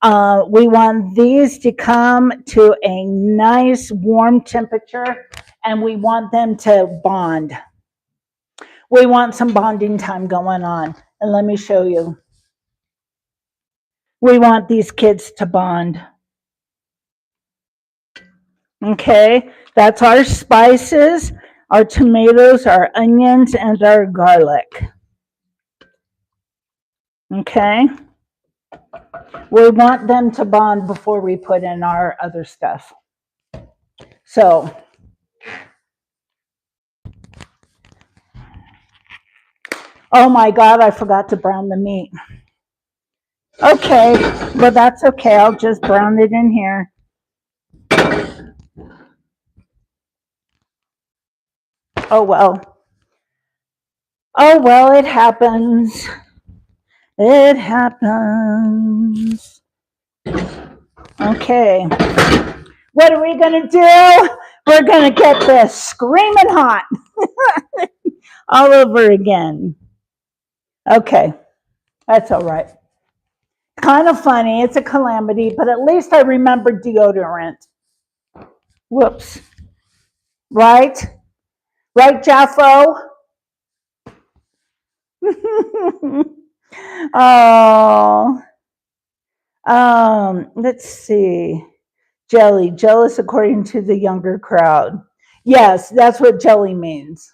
We want these to come to a nice warm temperature, and we want them to bond. We want some bonding time going on. And let me show you. We want these kids to bond. Okay, that's our spices, our tomatoes, our onions, and our garlic. Okay, we want them to bond before we put in our other stuff. So, oh my God, I forgot to brown the meat. Okay, well, that's okay. I'll just brown it in here. Oh well. Oh well, it happens. It happens. Okay. What are we going to do? We're going to get this screaming hot all over again. Okay. That's all right. Kind of funny. It's a calamity, but at least I remember deodorant. Whoops. Right? Right, Jaffo? Oh. Let's see. Jelly, jealous according to the younger crowd. Yes, that's what jelly means.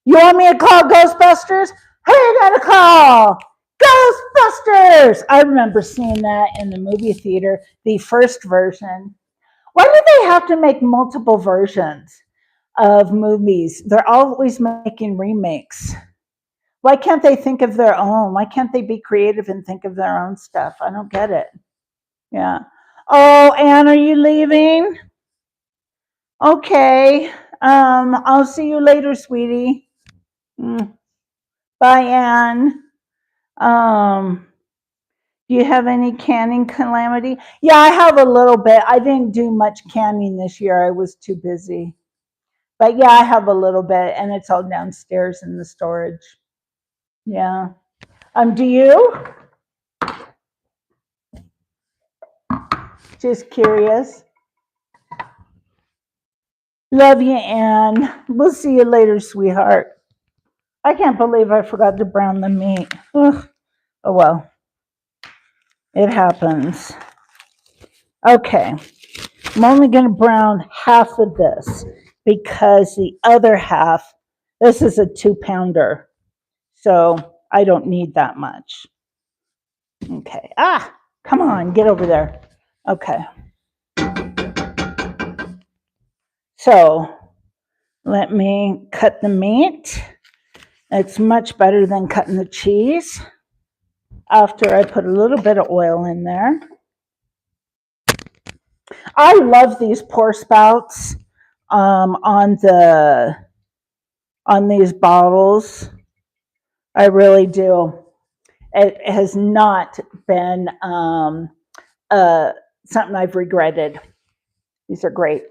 You want me to call Ghostbusters? Who are you gonna call? Ghostbusters! I remember seeing that in the movie theater, the first version. Why do they have to make multiple versions of movies? They're always making remakes. Why can't they think of their own? Why can't they be creative and think of their own stuff? I don't get it. Yeah. Oh, Anne, are you leaving? Okay. I'll see you later, sweetie. Bye, Anne. Do you have any canning, Calamity? Yeah, I have a little bit. I didn't do much canning this year. I was too busy. But yeah, I have a little bit, and it's all downstairs in the storage. Yeah. Do you? Just curious. Love you, Anne. We'll see you later, sweetheart. I can't believe I forgot to brown the meat. Ugh. Oh well. It happens. Okay. I'm only going to brown half of this because the other half, this is a 2-pounder. So I don't need that much. Okay. Ah, come on, get over there. Okay. So let me cut the meat. It's much better than cutting the cheese after I put a little bit of oil in there. I love these pour spouts on these bottles. I really do. It has not been something I've regretted. These are great.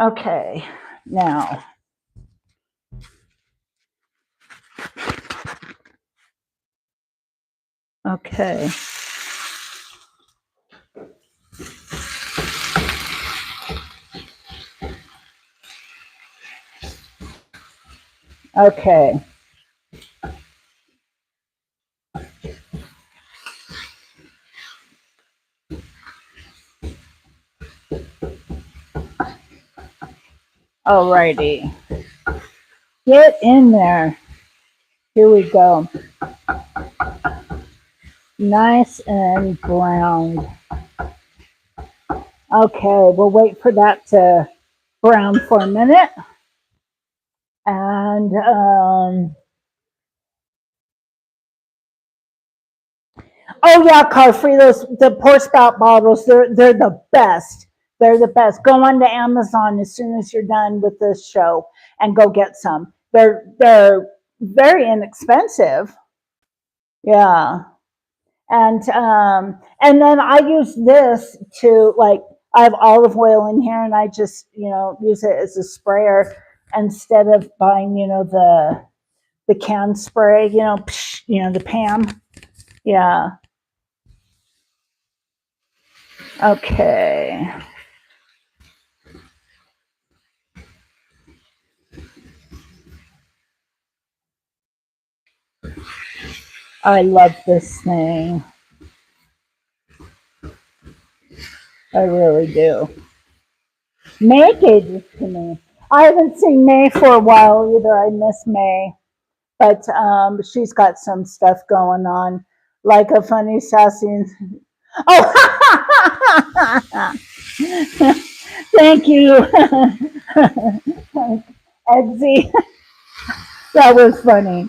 Okay, now. Okay. Okay. Alrighty. Get in there. Here we go. Nice and browned. Okay, we'll wait for that to brown for a minute. And oh yeah, Carfrey, the pour spout bottles, they're the best. They're the best. Go on to Amazon as soon as you're done with this show and go get some. They're very inexpensive. Yeah. And then I use this to, like, I have olive oil in here and I just, use it as a sprayer instead of buying, the can spray, the Pam. Yeah. Okay. I love this thing. I really do. May gave this to me. I haven't seen May for a while either. I miss May. But she's got some stuff going on, like a funny, sassy. Oh, thank you, Eggsy. That was funny.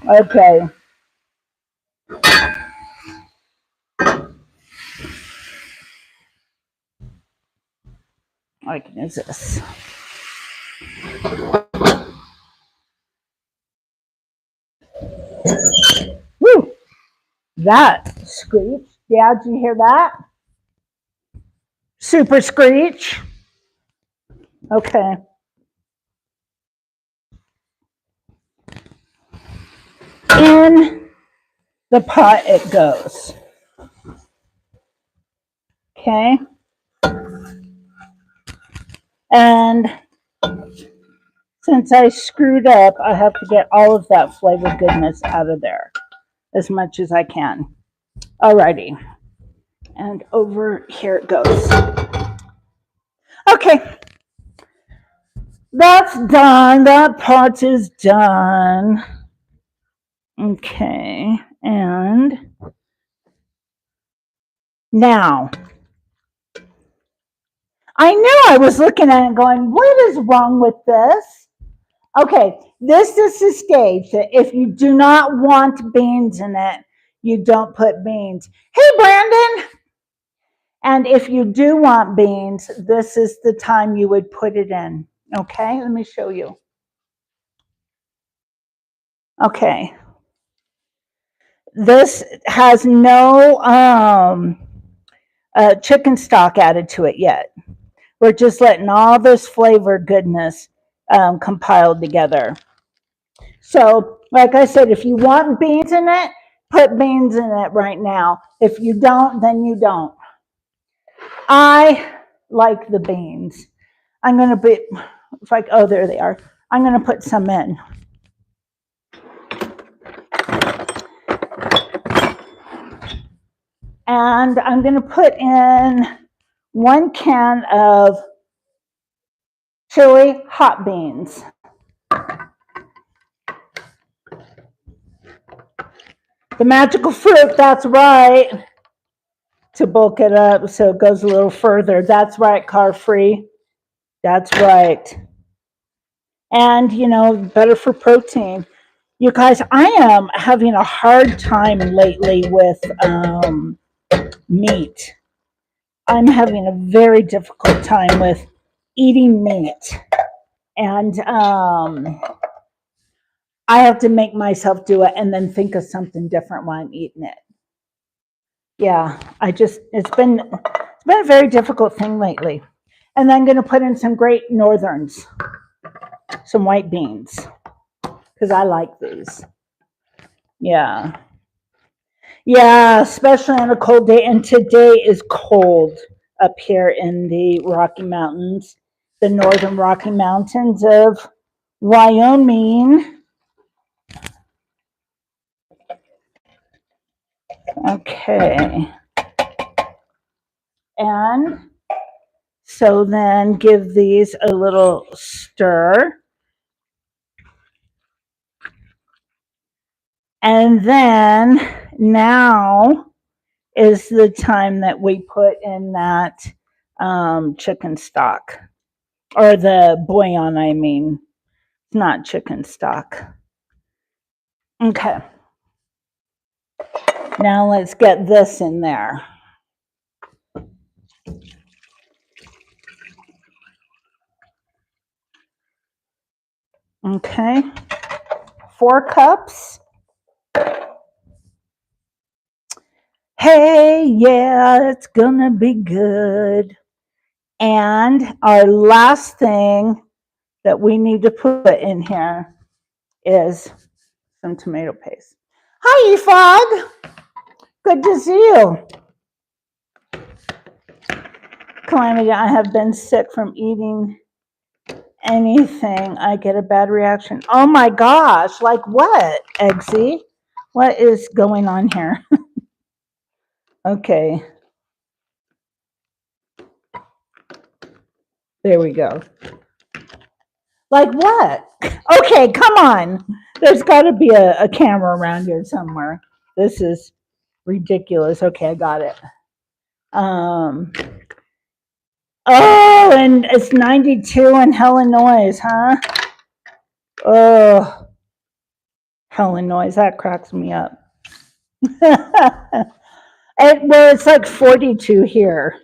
Okay. I can use this. Woo! That screech. Yeah, did you hear that? Super screech. Okay. In the pot it goes. Okay. And since I screwed up, I have to get all of that flavor goodness out of there as much as I can. Alrighty. And over here it goes. Okay. That's done. That pot is done. Okay. And now, I knew I was looking at it going, what is wrong with this? Okay, this is the stage that if you do not want beans in it, you don't put beans. Hey, Brandon! And if you do want beans, this is the time you would put it in. Okay, let me show you. Okay. This has no chicken stock added to it yet. We're just letting all this flavor goodness compiled together. So, like I said, if you want beans in it, put beans in it right now. If you don't, then you don't. I like the beans. I'm going to be, oh, there they are. I'm going to put some in. And I'm going to put in 1 can of chili hot beans. The magical fruit, that's right. To bulk it up so it goes a little further. That's right, carb free. That's right. And, better for protein. You guys, I am having a hard time lately with meat. I'm having a very difficult time with eating meat. And I have to make myself do it and then think of something different while I'm eating it. Yeah, it's been a very difficult thing lately. And then I'm going to put in some Great Northerns, some white beans, because I like these. Yeah. Yeah, especially on a cold day. And today is cold up here in the Rocky Mountains, the northern Rocky Mountains of Wyoming. Okay. And so then give these a little stir. And then now is the time that we put in that chicken stock, or the bouillon, I mean. It's not chicken stock. Okay. Now let's get this in there. Okay. 4 cups. Hey, yeah, it's gonna be good. And our last thing that we need to put in here is some tomato paste. Hi, Efog. Good to see you. Calamity, I have been sick from eating anything. I get a bad reaction. Oh my gosh, like what, Eggsy? What is going on here? Okay. There we go. Like what? Okay, come on. There's got to be a camera around here somewhere. This is ridiculous. Okay, I got it. Oh, and it's 92 in Illinois, huh? Oh, Illinois, that cracks me up. Well, it's like 42 here.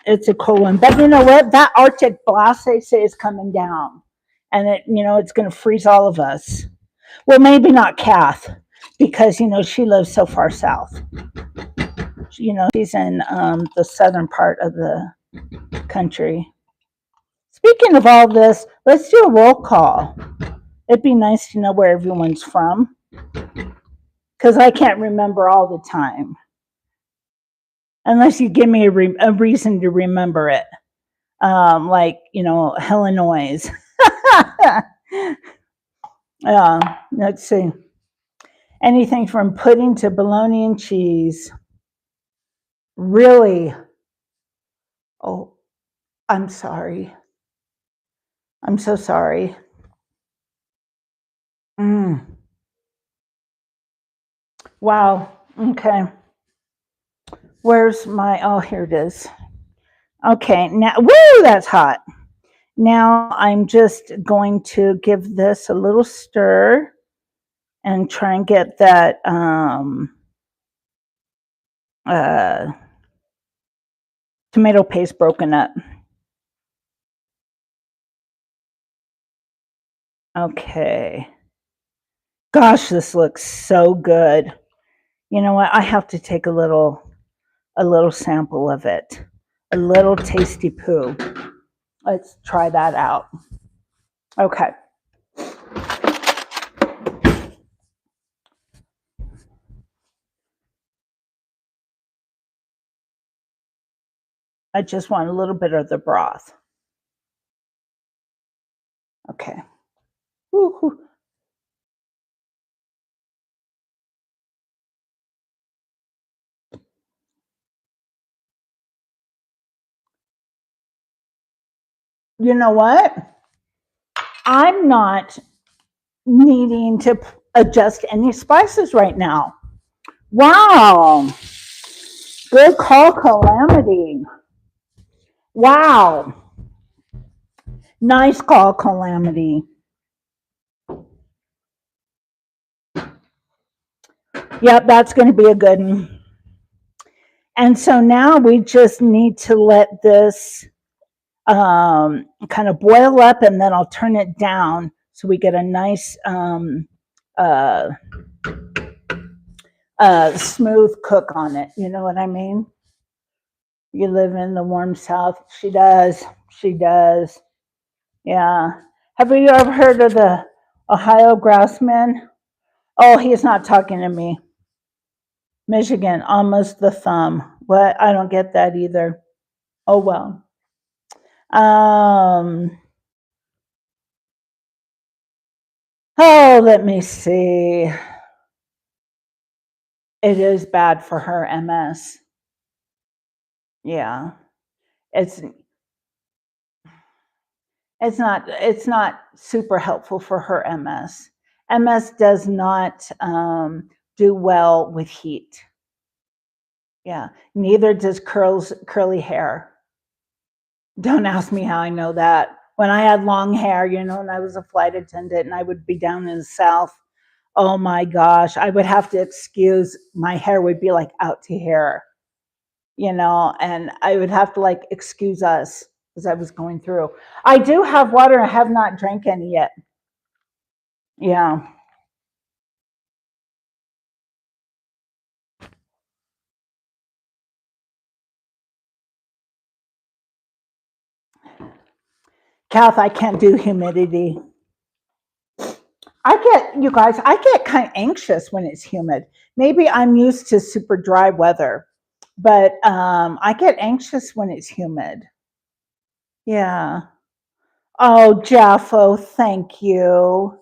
It's a cold one, but you know what? That Arctic blast they say is coming down, and it's going to freeze all of us. Well, maybe not Kath, because she lives so far south. She's in the southern part of the country. Speaking of all this, let's do a roll call. It'd be nice to know where everyone's from, because I can't remember all the time. Unless you give me a reason to remember it. Like, Illinois. Let's see. Anything from pudding to bologna and cheese. Really? Oh, I'm sorry. I'm so sorry. Wow. Okay. Where's my, oh, here it is. Okay, now, woo, that's hot. Now I'm just going to give this a little stir and try and get that tomato paste broken up. Okay. Gosh, this looks so good. You know what? I have to take a little sample of it. A little tasty poo. Let's try that out. Okay. I just want a little bit of the broth. Okay. Woo-hoo. You know what? I'm not needing to adjust any spices right now. Wow. Good call, Calamity. Wow. Nice call, Calamity. Yep, that's going to be a good one. And so now we just need to let this kind of boil up, and then I'll turn it down so we get a nice smooth cook on it. You know what I mean? You live in the warm South. She does. She does. Yeah. Have you ever heard of the Ohio Grousman? Oh, he's not talking to me. Michigan, almost the thumb. What? I don't get that either. Oh well. Oh, let me see. It is bad for her MS. Yeah. It's not super helpful for her MS. MS does not do well with heat. Yeah. Neither does curly hair. Don't ask me how I know that. When I had long hair, and I was a flight attendant and I would be down in the South, oh my gosh, I would have to excuse, my hair would be like out to here, and I would have to like excuse us as I was going through. I do have water. I have not drank any yet. Yeah. Kath, I can't do humidity. You guys, I get kind of anxious when it's humid. Maybe I'm used to super dry weather, but I get anxious when it's humid. Yeah. Oh, Jaffo, thank you.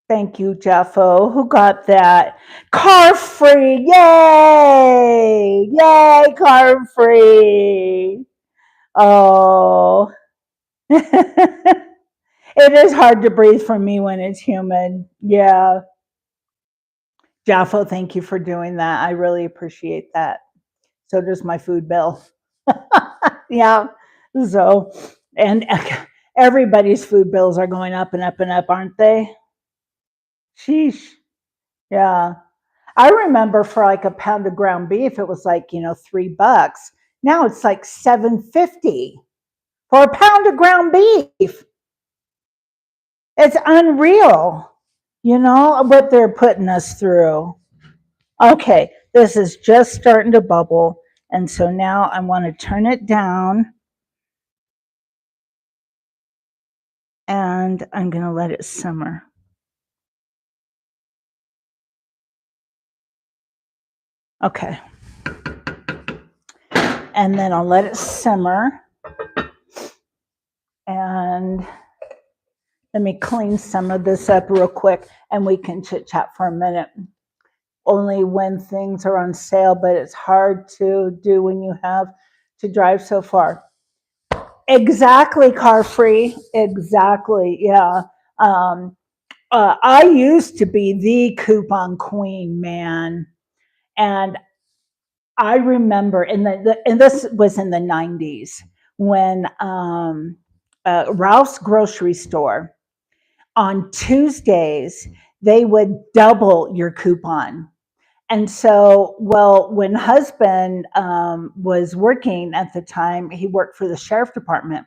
Thank you, Jeffo. Who got that? Car free. Yay! Yay, car free. Oh. It is hard to breathe for me when it's humid. Yeah. Jaffo, thank you for doing that. I really appreciate that. So does my food bill. Yeah. So, and everybody's food bills are going up and up and up, aren't they? Sheesh. Yeah. I remember for like a pound of ground beef, it was like, $3. Now it's like 7.50 for a pound of ground beef. It's unreal, what they're putting us through. Okay, this is just starting to bubble. And so now I want to turn it down and I'm going to let it simmer. Okay. And then I'll let it simmer. And let me clean some of this up real quick and we can chit chat for a minute. Only when things are on sale, but it's hard to do when you have to drive so far. Exactly, car free. Exactly, yeah. I used to be the coupon queen, man, and I remember and this was in the '90s when Ralph's grocery store on Tuesdays they would double your coupon. And so, well, when husband was working at the time, he worked for the sheriff department,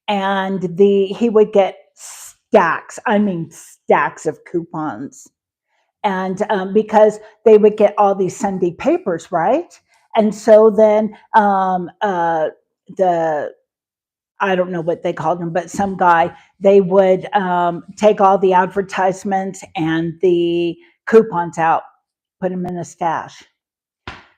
and he would get stacks. I mean, stacks of coupons, and because they would get all these Sunday papers, right? And so then the I don't know what they called him, but some guy, they would take all the advertisements and the coupons out, put them in a stash.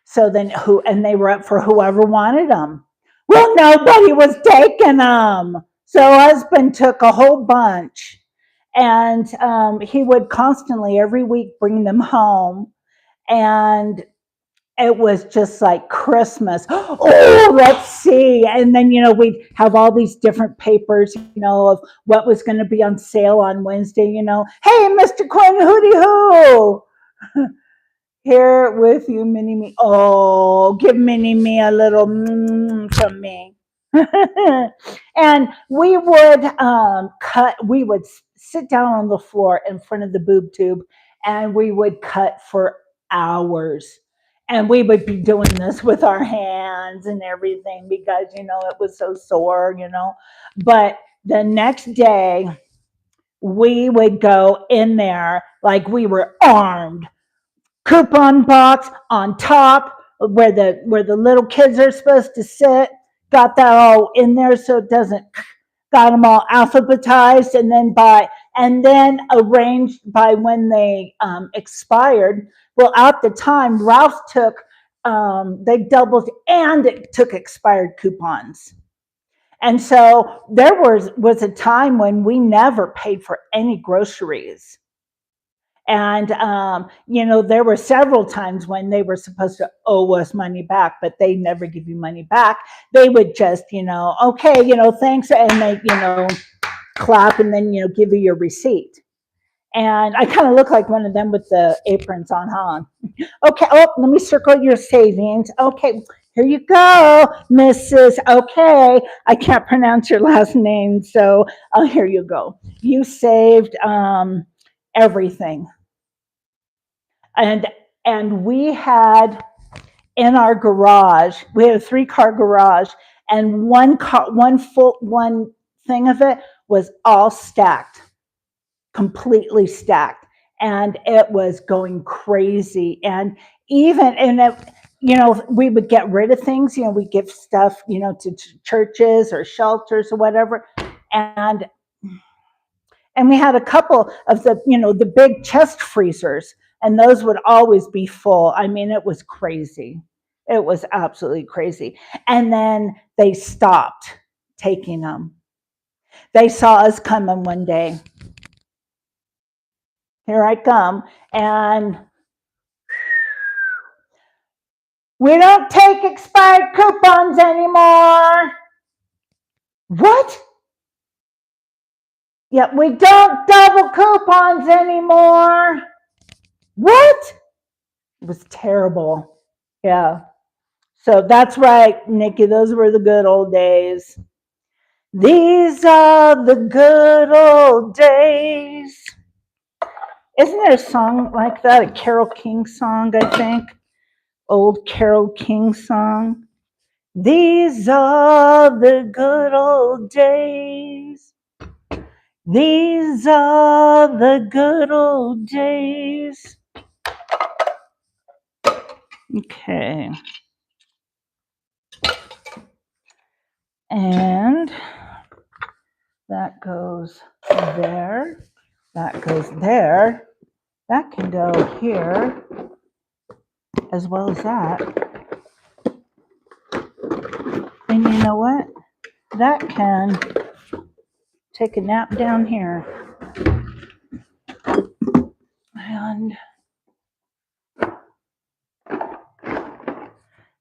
So then and they were up for whoever wanted them. Well, nobody was taking them. So husband took a whole bunch and he would constantly every week bring them home. And it was just like Christmas. Oh, let's see. And then, we'd have all these different papers, of what was going to be on sale on Wednesday, Hey, Mr. Quinn, hooty hoo. Here with you, Mini Me. Oh, give Mini Me a little from me. And we would sit down on the floor in front of the boob tube and we would cut for hours. And we would be doing this with our hands and everything because, it was so sore, But the next day, we would go in there like we were armed, coupon box on top where the little kids are supposed to sit. Got that all in there so it doesn't. Got them all alphabetized and then arranged by when they expired. Well, at the time, Ralph took they doubled and it took expired coupons. And so there was a time when we never paid for any groceries. And, there were several times when they were supposed to owe us money back, but they never give you money back. They would just, okay, thanks. And they, clap and then, give you your receipt. And I kind of look like one of them with the aprons on, huh? Okay. Oh, let me circle your savings. Okay. Here you go, Mrs. Okay. I can't pronounce your last name. So here you go. You saved everything. And we had in our garage, we had a 3-car garage, and one thing of it was all stacked, completely stacked, and it was going crazy. And we would get rid of things. We give stuff, to churches or shelters or whatever, and And we had a couple of the, the big chest freezers, and those would always be full. I mean, it was crazy. It was absolutely crazy. And then they stopped taking them. They saw us coming one day. Here I come. And we don't take expired coupons anymore. What? Yeah, we don't double coupons anymore. What? It was terrible. Yeah. So that's right, Nikki. Those were the good old days. These are the good old days. Isn't there a song like that? A Carole King song, I think. Old Carole King song. These are the good old days. These are the good old days. Okay. And that goes there. That goes there. That can go here as well as that. And you know what? That can take a nap down here. And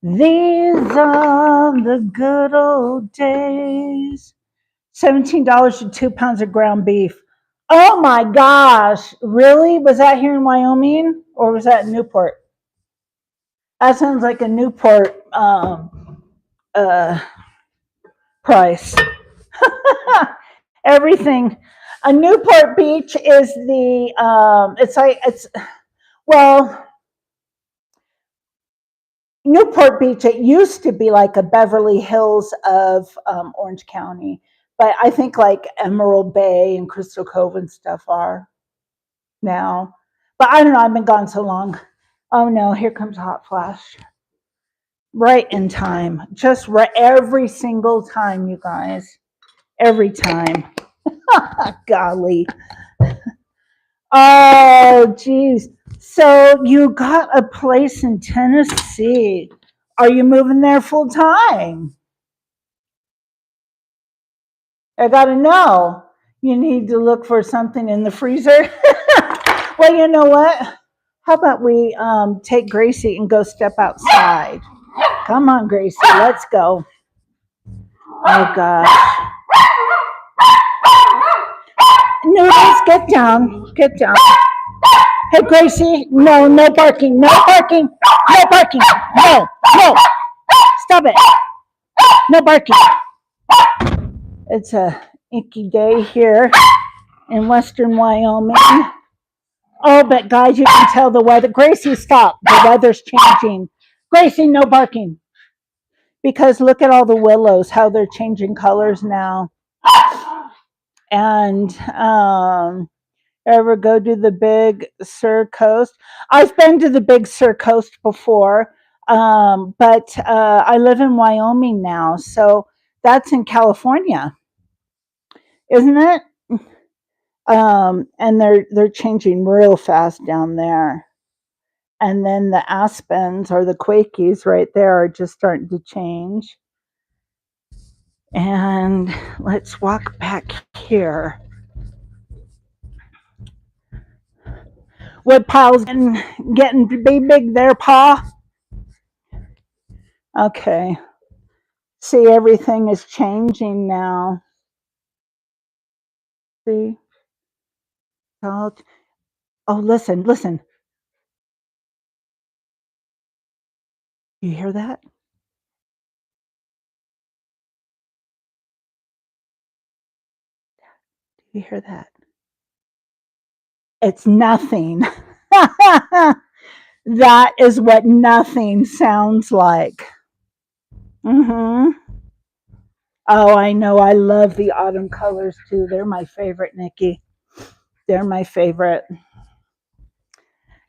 these are the good old days. $17 for 2 pounds of ground beef. Oh my gosh. Really? Was that here in Wyoming or was that in Newport? That sounds like a Newport price. Everything. A Newport Beach is Newport Beach, it used to be like a Beverly Hills of Orange County, but I think like Emerald Bay and Crystal Cove and stuff are now. But I don't know, I've been gone so long. Oh no, here comes a hot flash. Right in time. Just right every single time, you guys. Every time. Golly. Oh, geez. So you got a place in Tennessee. Are you moving there full time? I got to know. You need to look for something in the freezer. Well, you know what? How about we take Gracie and go step outside? Come on, Gracie. Let's go. Oh, gosh. Noodles, get down. Get down. Hey, Gracie. No, no barking. No barking. No barking. No, no. Stop it. No barking. It's a icky day here in western Wyoming. Oh, but guys, you can tell the weather. Gracie, stop. The weather's changing. Gracie, no barking. Because look at all the willows, how they're changing colors now. And ever go to the Big Sur Coast? I've been to the Big Sur Coast before, but I live in Wyoming now, so that's in California, isn't it? And they're changing real fast down there. And then the aspens or the quakies right there are just starting to change. And let's walk back here. Wood piles getting to be big there, Pa. Okay. See, everything is changing now. See? Oh, listen, listen. You hear that? Do you hear that? It's nothing. That is what nothing sounds like. Mm-hmm. Oh, I know. I love the autumn colors too. They're my favorite, Nikki. They're my favorite.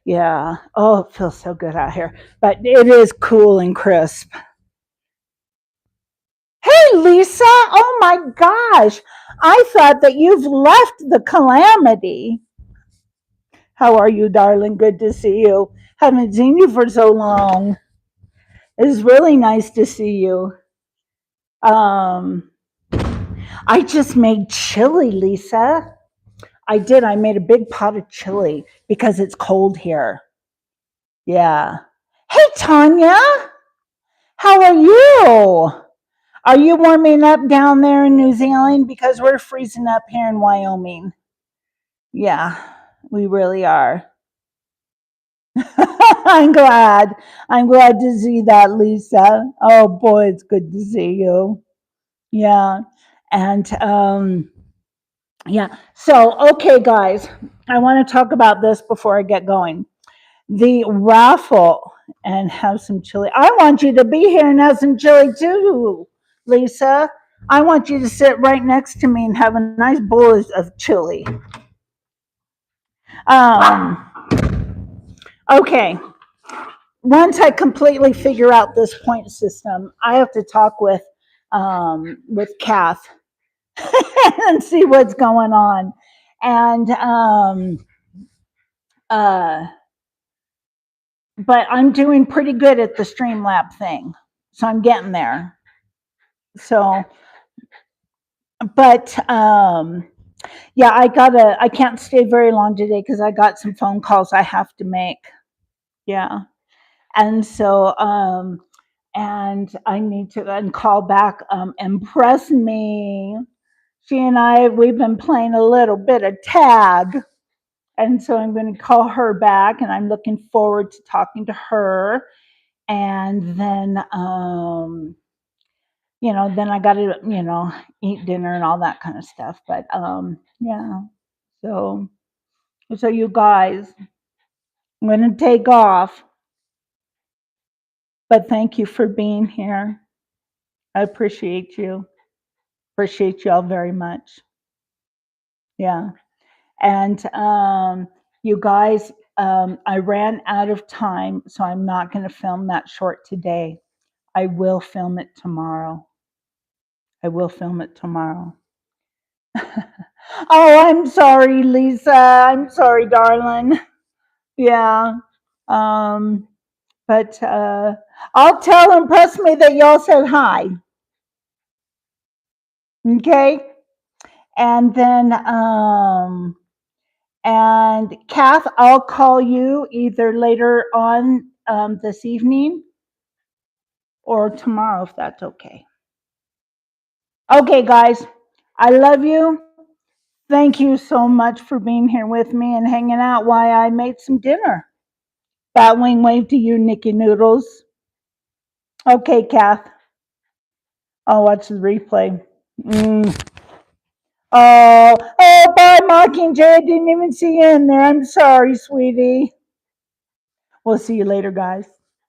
Yeah. Oh, it feels so good out here. But it is cool and crisp. Hey, Lisa. Oh my gosh. I thought that you've left the Calamity. How are you, darling? Good to see you. Haven't seen you for so long. It's really nice to see you. Um, I just made chili, Lisa. I did. I made a big pot of chili because it's cold here. Yeah. Hey, Tanya. How are you? Are you warming up down there in New Zealand? Because we're freezing up here in Wyoming. Yeah, we really are. I'm glad. I'm glad to see that, Lisa. Oh boy, it's good to see you. Yeah. And yeah. So, okay, guys, I want to talk about this before I get going. The raffle and have some chili. I want you to be here and have some chili too, Lisa. I want you to sit right next to me and have a nice bowl of chili. Um, okay. Once I completely figure out this point system, I have to talk with Kath and see what's going on. And uh, but I'm doing pretty good at the Streamlab thing, so I'm getting there. So, but yeah, I can't stay very long today because I got some phone calls I have to make. Yeah, and so and I need to then call back Impress Me. She and we've been playing a little bit of tag. And so I'm going to call her back, and I'm looking forward to talking to her. And then, then I got to, eat dinner and all that kind of stuff. But yeah, so you guys, I'm going to take off. But thank you for being here. I appreciate you. Appreciate y'all very much. Yeah. And you guys, I ran out of time, so I'm not going to film that short today. I will film it tomorrow. I will film it tomorrow. Oh, I'm sorry, Lisa. I'm sorry, darling. Yeah. Um, but I'll tell Impress Me that y'all said hi. Okay. And then and Kath, I'll call you either later on this evening or tomorrow if that's okay. Okay, guys, I love you. Thank you so much for being here with me and hanging out while I made some dinner. Batwing wave to you, Nikki Noodles. Okay, Kath. I'll watch the replay. Bye, Mockingjay. I didn't even see you in there. I'm sorry, sweetie. We'll see you later, guys.